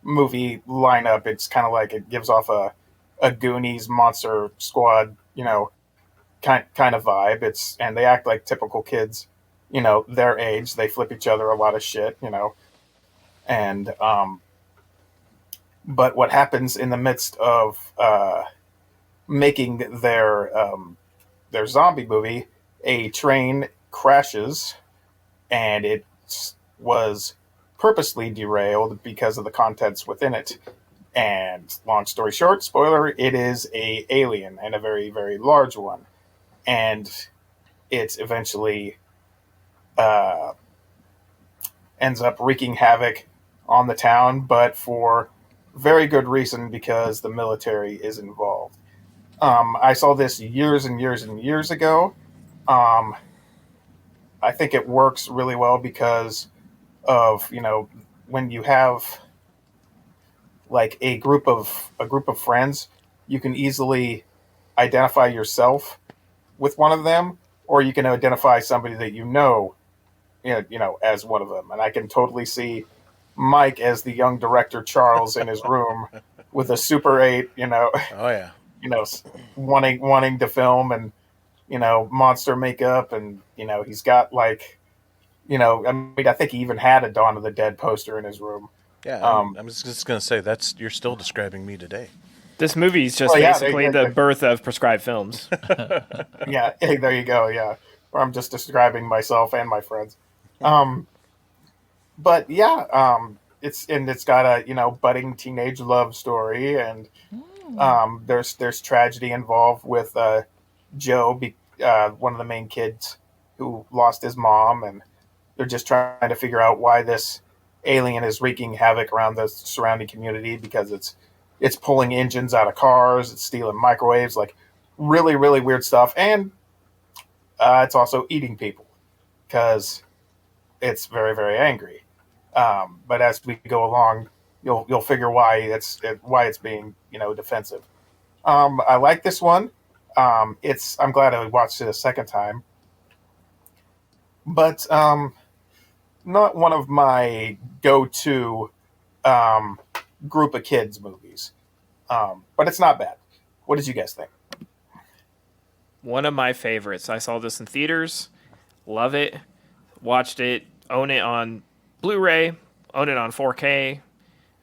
movie lineup. It's kind of like it gives off a Goonies Monster Squad, kind of vibe. And they act like typical kids, their age. They flip each other a lot of shit, and but what happens in the midst of making their zombie movie, a train crashes, and it was purposely derailed because of the contents within it. And long story short, spoiler, it is a alien, and a very, very large one. And it eventually ends up wreaking havoc on the town, but for very good reason, because the military is involved. I saw this years and years and years ago. Um, I think it works really well because of, when you have like a group of friends, you can easily identify yourself with one of them, or you can identify somebody that as one of them. And I can totally see Mike as the young director Charles in his room with a Super 8, Oh yeah. wanting to film, and monster makeup, and he's got I mean, I think he even had a Dawn of the Dead poster in his room. Yeah, I'm just gonna say you're still describing me today. This movie is just basically the birth of prescribed films. Yeah, hey, there you go. Yeah, where I'm just describing myself and my friends. But yeah, it's got a budding teenage love story, and there's tragedy involved with Joe, one of the main kids who lost his mom, and they're just trying to figure out why this alien is wreaking havoc around the surrounding community, because it's pulling engines out of cars, it's stealing microwaves, like really, really weird stuff, and it's also eating people because it's very, very angry. But as we go along, you'll figure why it's being defensive. I like this one. I'm glad I watched it a second time, but not one of my go-to group of kids movies. But it's not bad. What did you guys think? One of my favorites. I saw this in theaters. Love it. Watched it. Own it on Blu-ray. Own it on 4K.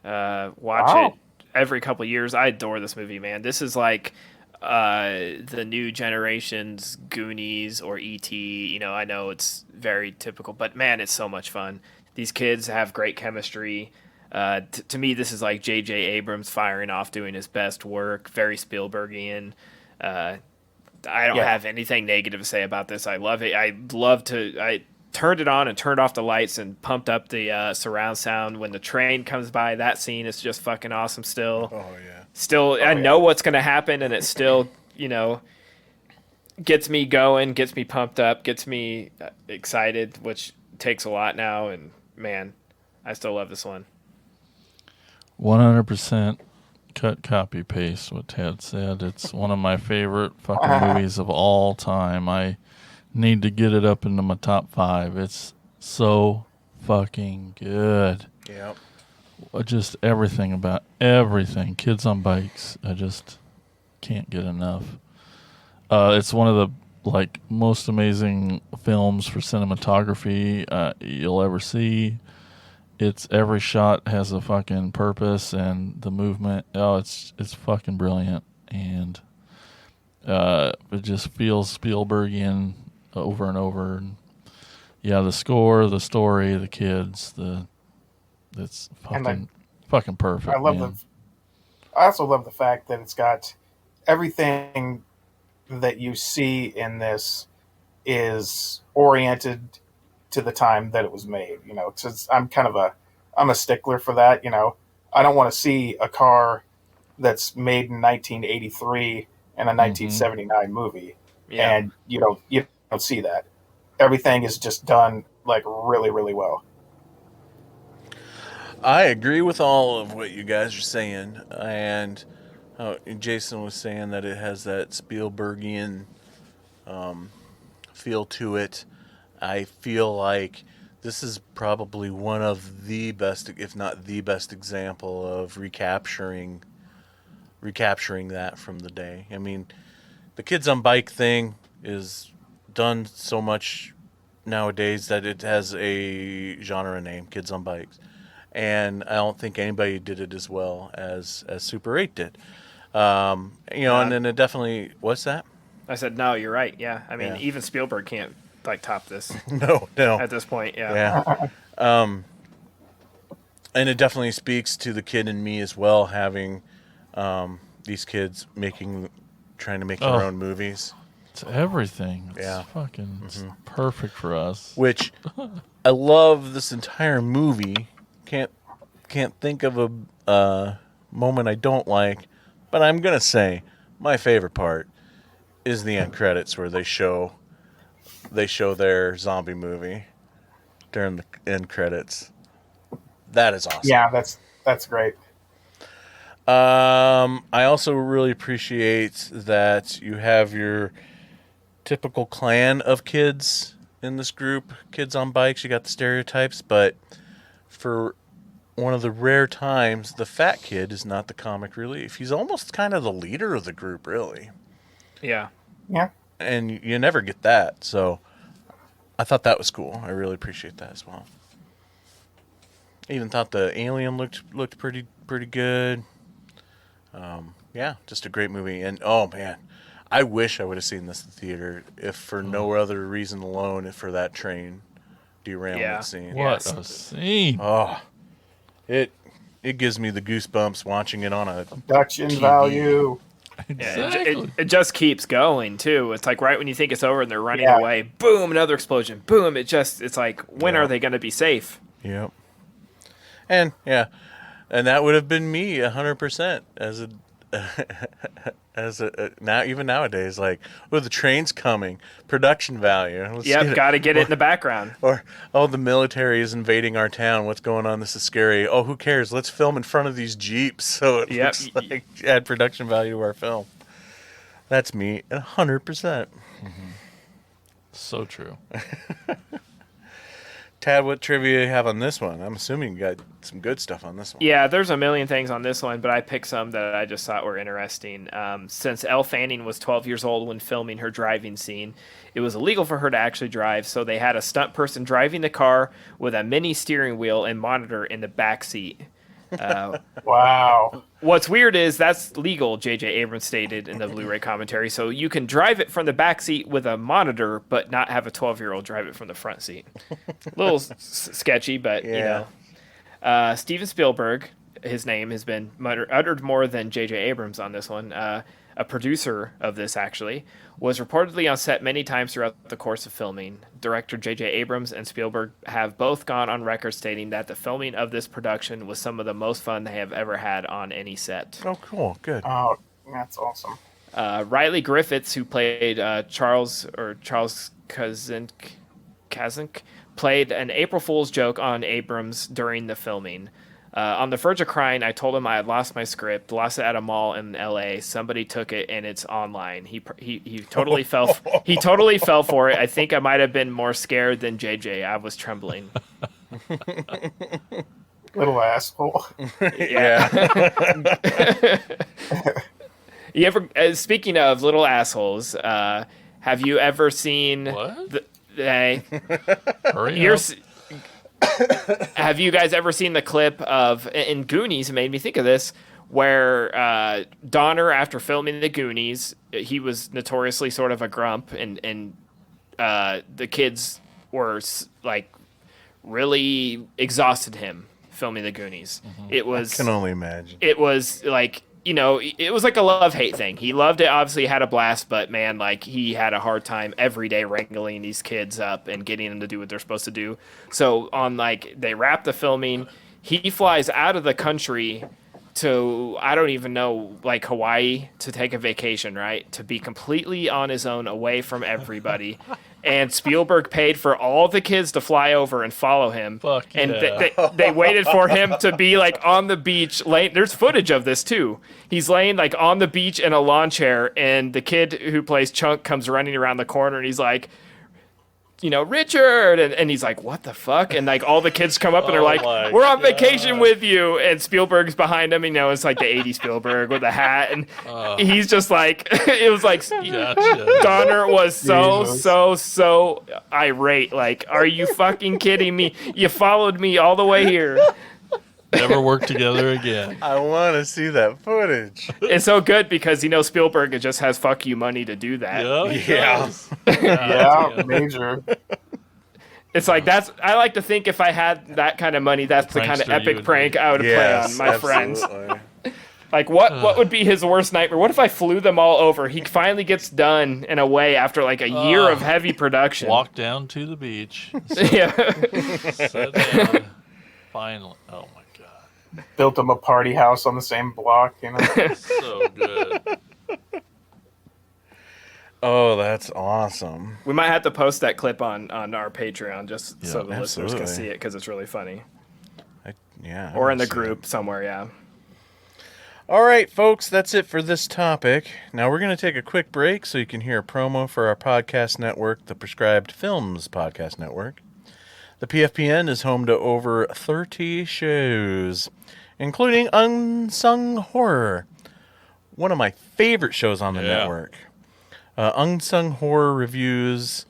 Watch it every couple years. I adore this movie, man. This is like the new generation's Goonies or E.T. I know it's very typical, but man, it's so much fun. These kids have great chemistry. To me, this is like J.J. Abrams firing off, doing his best work. Very Spielbergian. I don't have anything negative to say about this. I love it. I turned it on and turned off the lights and pumped up the surround sound when the train comes by. That scene is just fucking awesome still. Oh yeah. Still, I know what's going to happen, and it still, gets me going, gets me pumped up, gets me excited, which takes a lot now. And man, I still love this one. 100% cut, copy, paste what Ted said. It's one of my favorite fucking movies of all time. I need to get it up into my top 5. It's so fucking good. Yep. Just everything about everything. Kids on bikes. I just can't get enough. It's one of the most amazing films for cinematography you'll ever see. It's every shot has a fucking purpose, and the movement. Oh, it's fucking brilliant, and it just feels Spielbergian over and over. And yeah, the score, the story, the kids, it's fucking perfect. I also love the fact that it's got everything that you see in this is oriented to the time that it was made. I'm a stickler for that. I don't want to see a car that's made in 1983 in a 1979 movie, and you don't see that. Everything is just done like really, really well. I agree with all of what you guys are saying, and Jason was saying that it has that Spielbergian feel to it. I feel like this is probably one of the best, if not the best, example of recapturing that from the day. I mean, the kids on bike thing is done so much nowadays that it has a genre name, kids on bikes. And I don't think anybody did it as well as Super 8 did. And then it definitely, what's that? I said, no, you're right. Yeah. I mean, even Spielberg can't top this. No. At this point, yeah. And it definitely speaks to the kid in me as well, having these kids trying to make their own movies. It's everything. It's Yeah. fucking it's perfect for us. Which I love this entire movie. Can't think of a moment I don't like, but I'm gonna say my favorite part is the end credits where they show their zombie movie during the end credits. That is awesome. Yeah, that's great. I also really appreciate that you have your typical clan of kids in this group. Kids on bikes, you got the stereotypes, but for one of the rare times, the fat kid is not the comic relief. He's almost kind of the leader of the group, really. Yeah. Yeah. And you never get that, so I thought that was cool. I really appreciate that as well. I even thought the alien looked pretty good. Yeah, just a great movie. And oh man, I wish I would have seen this in the theater, if for no other reason alone, if for that train derailment scene. What a scene! Oh, it gives me the goosebumps watching it on a Production TV. value. Yeah, it just keeps going too. It's like right when you think it's over and they're running Yeah. away, boom, another explosion, boom. It's like, when are they going to be safe? Yep. And yeah, and that would have been me 100% as a now even nowadays, like, oh, the train's coming, production value. Yep, got to get it in the background. Or, oh, the military is invading our town. What's going on? This is scary. Oh, who cares? Let's film in front of these Jeeps so it looks like add production value to our film. That's me 100%. So true. Tad, what trivia you have on this one? I'm assuming you got some good stuff on this one. Yeah, there's a million things on this one, but I picked some that I just thought were interesting. Since Elle Fanning was 12 years old when filming her driving scene, it was illegal for her to actually drive, so they had a stunt person driving the car with a mini steering wheel and monitor in the back seat. Wow. What's weird is that's legal, J.J. Abrams stated in the Blu-ray commentary, so you can drive it from the back seat with a monitor, but not have a 12-year-old drive it from the front seat. A little sketchy, but, you know. Steven Spielberg, his name has been uttered more than J.J. Abrams on this one. A producer of this, actually, was reportedly on set many times throughout the course of filming. Director J.J. Abrams and Spielberg have both gone on record stating that the filming of this production was some of the most fun they have ever had on any set. Oh, cool. Good. Oh, that's awesome. Riley Griffiths, who played Charles Kazink, played an April Fool's joke on Abrams during the filming. On the verge of crying, I told him I had lost my script, lost it at a mall in L.A. Somebody took it, and it's online. He totally fell. He totally fell for it. I think I might have been more scared than JJ. I was trembling. Little asshole. Yeah. You ever? Speaking of little assholes, have you ever seen what? Hurry up. Have you guys ever seen the clip of, in Goonies, it made me think of this, where Donner, after filming the Goonies, he was notoriously sort of a grump, and the kids were, like, really exhausted him filming the Goonies. It was... I can only imagine. It was, like... You know, it was like a love-hate thing. He loved it, obviously had a blast, but man, like, he had a hard time every day wrangling these kids up and getting them to do what they're supposed to do. So on, like, they wrap the filming, he flies out of the country to, I don't even know, like, Hawaii to take a vacation, right? To be completely on his own, away from everybody. And Spielberg paid for all the kids to fly over and follow him. Fuck and yeah. they waited for him to be, like, on the beach. There's footage of this, too. He's laying, like, on the beach in a lawn chair, and the kid who plays Chunk comes running around the corner, and he's like, you know, Richard, and he's like, what the fuck? And, like, all the kids come up and they're like, we're on vacation with you, and Spielberg's behind him, you know, it's like the 80s Spielberg with a hat, and he's just like, it was like, Gotcha. Donner was so irate, like, are you fucking kidding me? You followed me all the way here. Never work together again. I want to see that footage. It's so good because, you know, Spielberg just has fuck you money to do that. Yeah, he Yeah. does. Yeah, major. It's like I like to think if I had that kind of money, that's the kind of Prankster you epic would prank be. I would play on my friends. absolutely. Like what would be his worst nightmare? What if I flew them all over? He finally gets done in a way after like a year of heavy production. Walk down to the beach. Yeah. Sit down. Finally. Oh my god. Built him a party house on the same block, you know. So good. Oh, that's awesome. We might have to post that clip on our Patreon just so the listeners can absolutely. see it because it's really funny. Yeah. Or in the group somewhere, yeah. All right, folks, that's it for this topic. Now we're going to take a quick break so you can hear a promo for our podcast network, the Prescribed Films Podcast Network. The PFPN is home to over 30 shows, including Unsung Horror, one of my favorite shows on the network. Unsung Horror reviews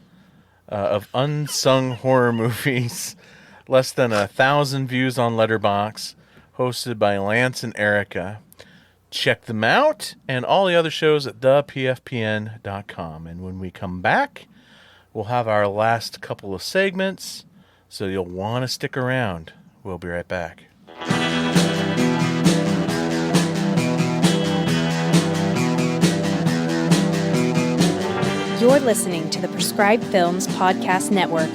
of unsung horror movies, less than 1,000 views on Letterboxd, hosted by Lance and Erica. Check them out and all the other shows at thepfpn.com. And when we come back, we'll have our last couple of segments, so you'll want to stick around. We'll be right back. You're listening to the Prescribed Films Podcast Network,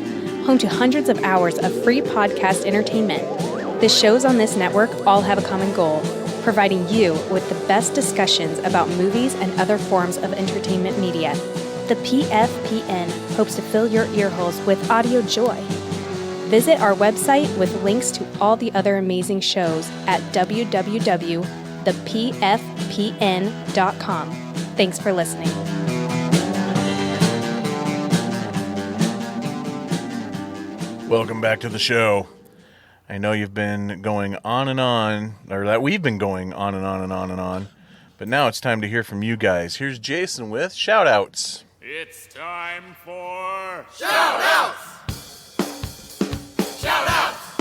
home to hundreds of hours of free podcast entertainment. The shows on this network all have a common goal: providing you with the best discussions about movies and other forms of entertainment media. The PFPN hopes to fill your earholes with audio joy. Visit our website with links to all the other amazing shows at www.thepfpn.com. Thanks for listening. Welcome back to the show. I know you've been going on and on, or that we've been going on and on and on and on, but now it's time to hear from you guys. Here's Jason with shout-outs. It's time for shout-outs! Shout-outs!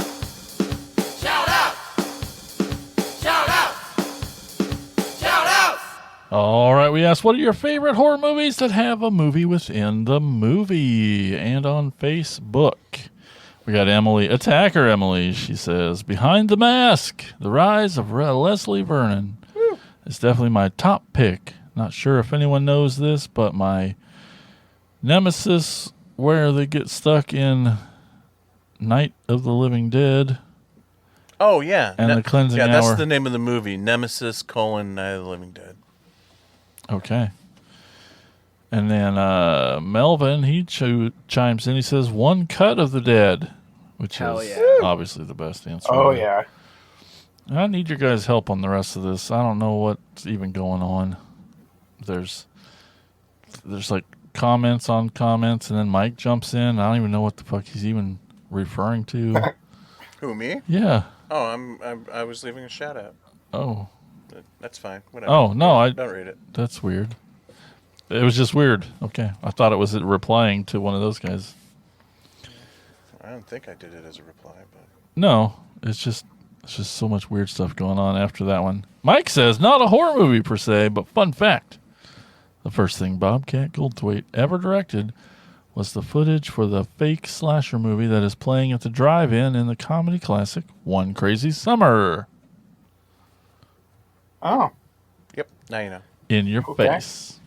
Shout-outs! Shout-outs! Shout-outs! All right, we asked, what are your favorite horror movies that have a movie within the movie? And on Facebook, we got Emily, Attacker Emily. She says, Behind the Mask, The Rise of Leslie Vernon. It's definitely my top pick. Not sure if anyone knows this, but my nemesis where they get stuck in Night of the Living Dead. Oh, yeah. And The Cleansing Hour. Yeah, that's Hour. the name of the movie, Nemesis, Night of the Living Dead. Okay. And then Melvin, he chimes in. He says, One Cut of the Dead, which Hell is yeah. obviously the best answer. Oh, yeah. I need your guys' help on the rest of this. I don't know what's even going on. There's like comments on comments, and then Mike jumps in. I don't even know what the fuck he's even referring to. Who, me? Yeah. Oh, I was leaving a shout-out. Oh. That's fine. Whatever. Oh, no. Don't read it. That's weird. It was just weird. Okay. I thought it was replying to one of those guys. I don't think I did it as a reply, but... No. It's just so much weird stuff going on after that one. Mike says, not a horror movie per se, but fun fact. The first thing Bobcat Goldthwait ever directed was the footage for the fake slasher movie that is playing at the drive-in in the comedy classic One Crazy Summer. Oh. Yep, now you know. In your face.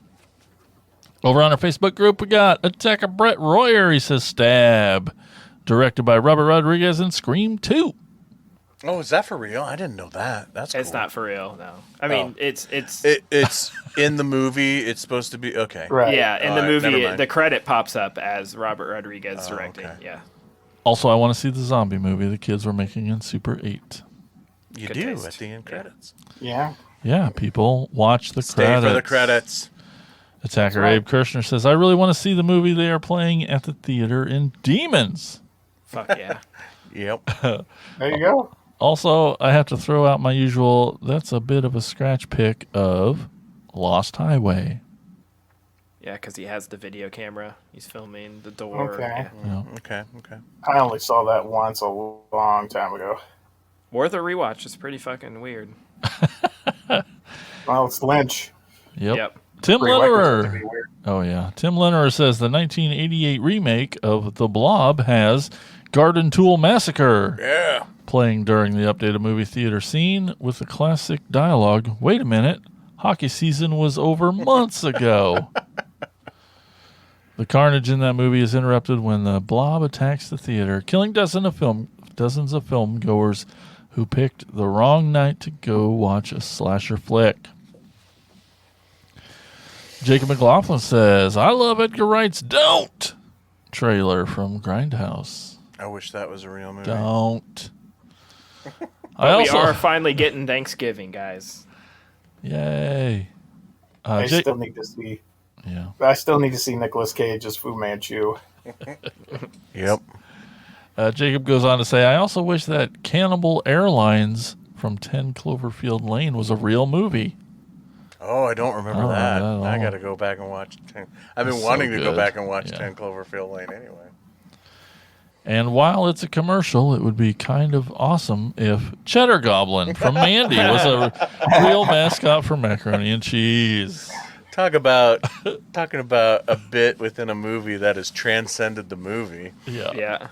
Over on our Facebook group, we got Attacker Brett Royer. He says, Stab. Directed by Robert Rodriguez and Scream 2. Oh, is that for real? I didn't know that. That's It's cool. not for real, no. I mean, it's it's in the movie. It's supposed to be okay. Right. Yeah, in All the right, movie, never mind. the credit pops up as Robert Rodriguez directing. okay. Yeah, Also, I want to see the zombie movie the kids were making in Super 8. You Good do taste. at the end credits. Yeah. Yeah, people watch the Stay credits. for the credits. Attacker right. Abe Kirshner says, I really want to see the movie they are playing at the theater in Demons. fuck yeah. Yep. There you go. Also, I have to throw out my usual, that's a bit of a scratch pick of Lost Highway. Yeah, because he has the video camera. He's filming the door. Okay. Yeah. Okay. I only saw that once a long time ago. Worth a rewatch. It's pretty fucking weird. Well, it's Lynch. Yep. Yep. Tim Ray Wicker's supposed to Lennerer. be weird. Oh, yeah. Tim Lennerer says the 1988 remake of The Blob has Garden Tool Massacre. Yeah. Playing during the updated movie theater scene with the classic dialogue, "Wait a minute, hockey season was over months ago." The carnage in that movie is interrupted when the blob attacks the theater, killing dozens of film goers who picked the wrong night to go watch a slasher flick. Jacob McLaughlin says, "I love Edgar Wright's Don't" trailer from Grindhouse. I wish that was a real movie. Don't. But we are finally getting Thanksgiving, guys. Yay. I still need to see. Yeah. I still need to see Nicolas Cage as Fu Manchu. Yep. Jacob goes on to say, "I also wish that Cannibal Airlines from 10 Cloverfield Lane was a real movie." Oh, I don't remember that. I got to go back and watch 10. I've been It's wanting so to go good. back and watch Yeah. 10 Cloverfield Lane anyway. And while it's a commercial, it would be kind of awesome if Cheddar Goblin from Mandy was a real mascot for macaroni and cheese. Talking about a bit within a movie that has transcended the movie. Yeah.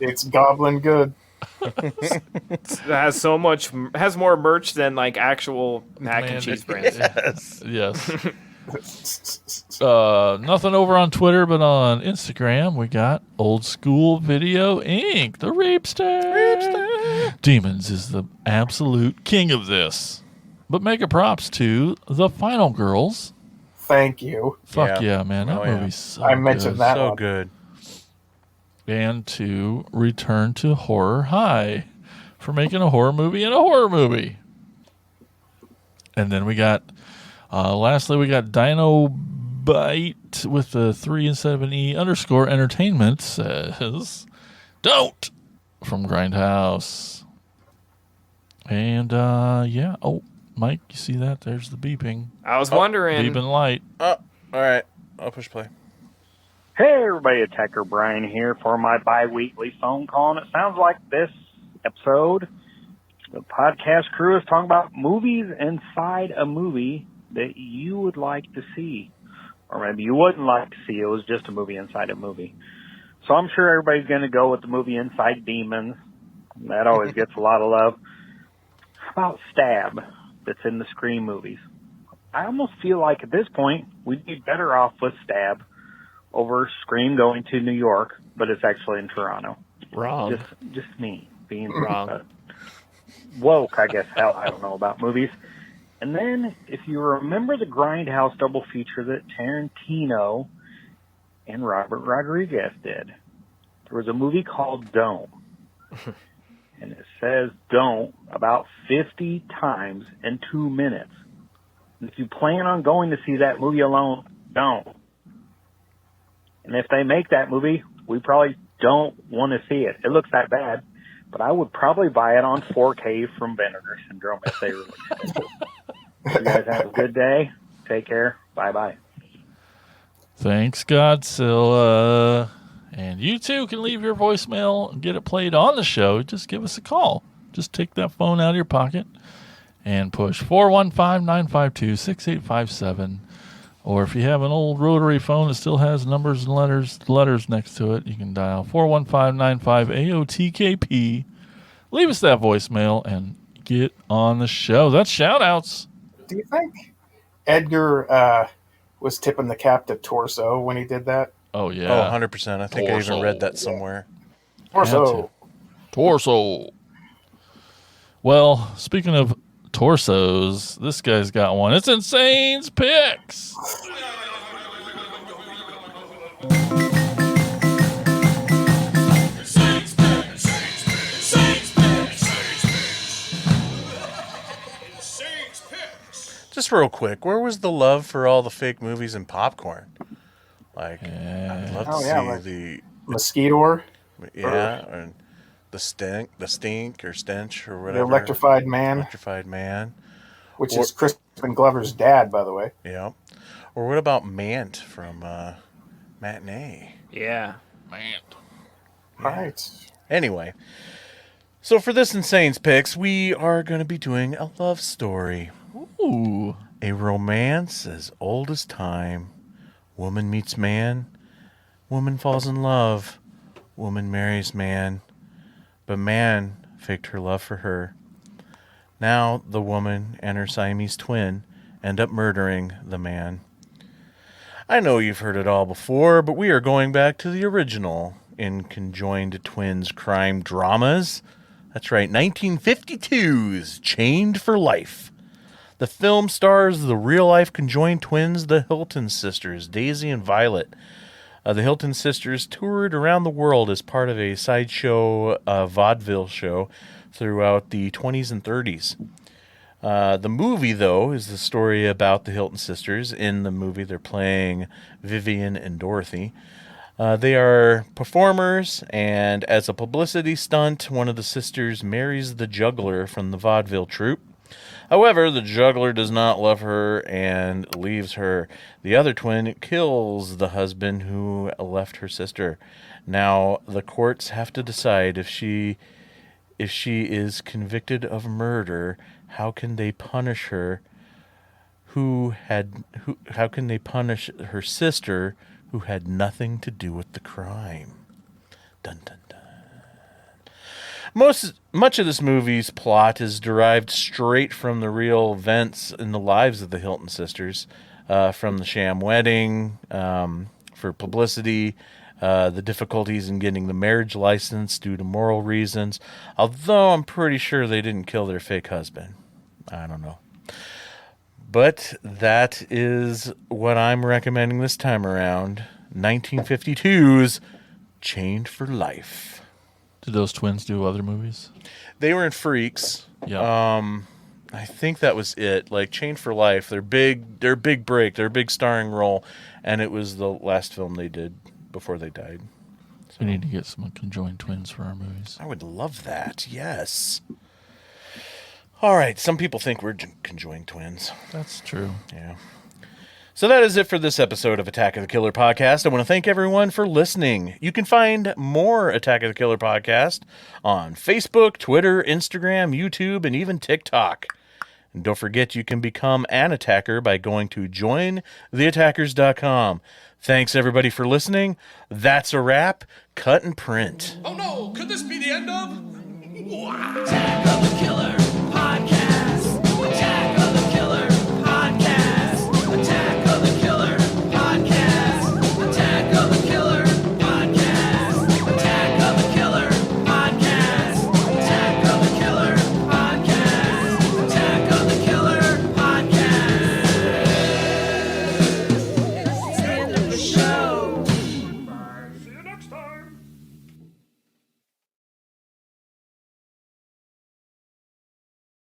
It's goblin good. That has more merch than like actual mac and cheese brands. Yes. Nothing over on Twitter, but on Instagram, we got Old School Video Inc., the Rapester. Demons is the absolute king of this. But mega props to the Final Girls. Thank you. Fuck yeah, man. That movie's so I mentioned good. that So one. good. And to Return to Horror High for making a horror movie and a horror movie. And then we got, lastly, we got Dino Bite with the 3 instead of an E _ entertainment says, "Don't" from Grindhouse. And, yeah. Oh, Mike, you see that? There's the beeping. I was wondering. Beeping light. Oh, all right. I'll push play. Hey everybody, Attacker Brian here for my bi-weekly phone call, and it sounds like this episode, the podcast crew is talking about movies inside a movie that you would like to see. Or maybe you wouldn't like to see, it was just a movie inside a movie. So I'm sure everybody's going to go with the movie Inside Demons. That always gets a lot of love. How about Stab, that's in the Scream movies? I almost feel like at this point, we'd be better off with Stab over Scream going to New York, but it's actually in Toronto. Wrong. Just me being Wrong. Woke, I guess. Hell, I don't know about movies. And then, if you remember the Grindhouse double feature that Tarantino and Robert Rodriguez did, there was a movie called Don't. And it says don't about 50 times in 2 minutes. And if you plan on going to see that movie alone, don't. And if they make that movie, we probably don't want to see it. It looks that bad, but I would probably buy it on 4K from Vinegar Syndrome if they release it. You guys have a good day. Take care. Bye-bye. Thanks, Godzilla. And you too can leave your voicemail and get it played on the show. Just give us a call. Just take that phone out of your pocket and push 415-952-6857. Or if you have an old rotary phone that still has numbers and letters next to it, you can dial 415-95-AOTKP. Leave us that voicemail and get on the show. That's shout-outs. Do you think Edgar was tipping the cap to Torso when he did that? Oh, yeah. Oh, 100%. I think I even read that somewhere. Torso. Well, speaking of torsos, this guy's got one. It's Insane's Picks. Just real quick, where was the love for all the fake movies and popcorn? Like, I'd love to see like the Mosquito. and the stink or stench or whatever. The Electrified Man. Electrified Man. Which is Crispin Glover's dad, by the way. Yeah. Or what about Mant from Matinee? Yeah. Mant. Right. Anyway, so for this Insane's Picks, we are going to be doing a love story. Ooh. A romance as old as time. Woman meets man. Woman falls in love. Woman marries man. But man faked her love for her. Now the woman and her Siamese twin end up murdering the man. I know you've heard it all before, but we are going back to the original in conjoined twins crime dramas. That's right, 1952's Chained for Life. The film stars the real-life conjoined twins, the Hilton sisters, Daisy and Violet. The Hilton sisters toured around the world as part of a sideshow vaudeville show throughout the 20s and 30s. The movie, though, is the story about the Hilton sisters. In the movie, they're playing Vivian and Dorothy. They are performers, and as a publicity stunt, one of the sisters marries the juggler from the vaudeville troupe. However, the juggler does not love her and leaves her. The other twin kills the husband who left her sister. Now, the courts have to decide if she is convicted of murder, how can they punish her? How can they punish her sister who had nothing to do with the crime? Dun dun dun. Much of this movie's plot is derived straight from the real events in the lives of the Hilton sisters, from the sham wedding, for publicity, the difficulties in getting the marriage license due to moral reasons, although I'm pretty sure they didn't kill their fake husband. I don't know. But that is what I'm recommending this time around. 1952's Chained for Life. Did those twins do other movies? They were in Freaks. Yeah. I think that was it. Like Chained for Life, their big break, their big starring role, and it was the last film they did before they died. So we need to get some conjoined twins for our movies. I would love that. Yes. All right. Some people think we're conjoined twins. That's true. Yeah. So that is it for this episode of Attack of the Killer Podcast. I want to thank everyone for listening. You can find more Attack of the Killer Podcast on Facebook, Twitter, Instagram, YouTube, and even TikTok. And don't forget you can become an attacker by going to jointheattackers.com. Thanks everybody for listening. That's a wrap. Cut and print. Oh no, could this be the end of? Attack of the Killer!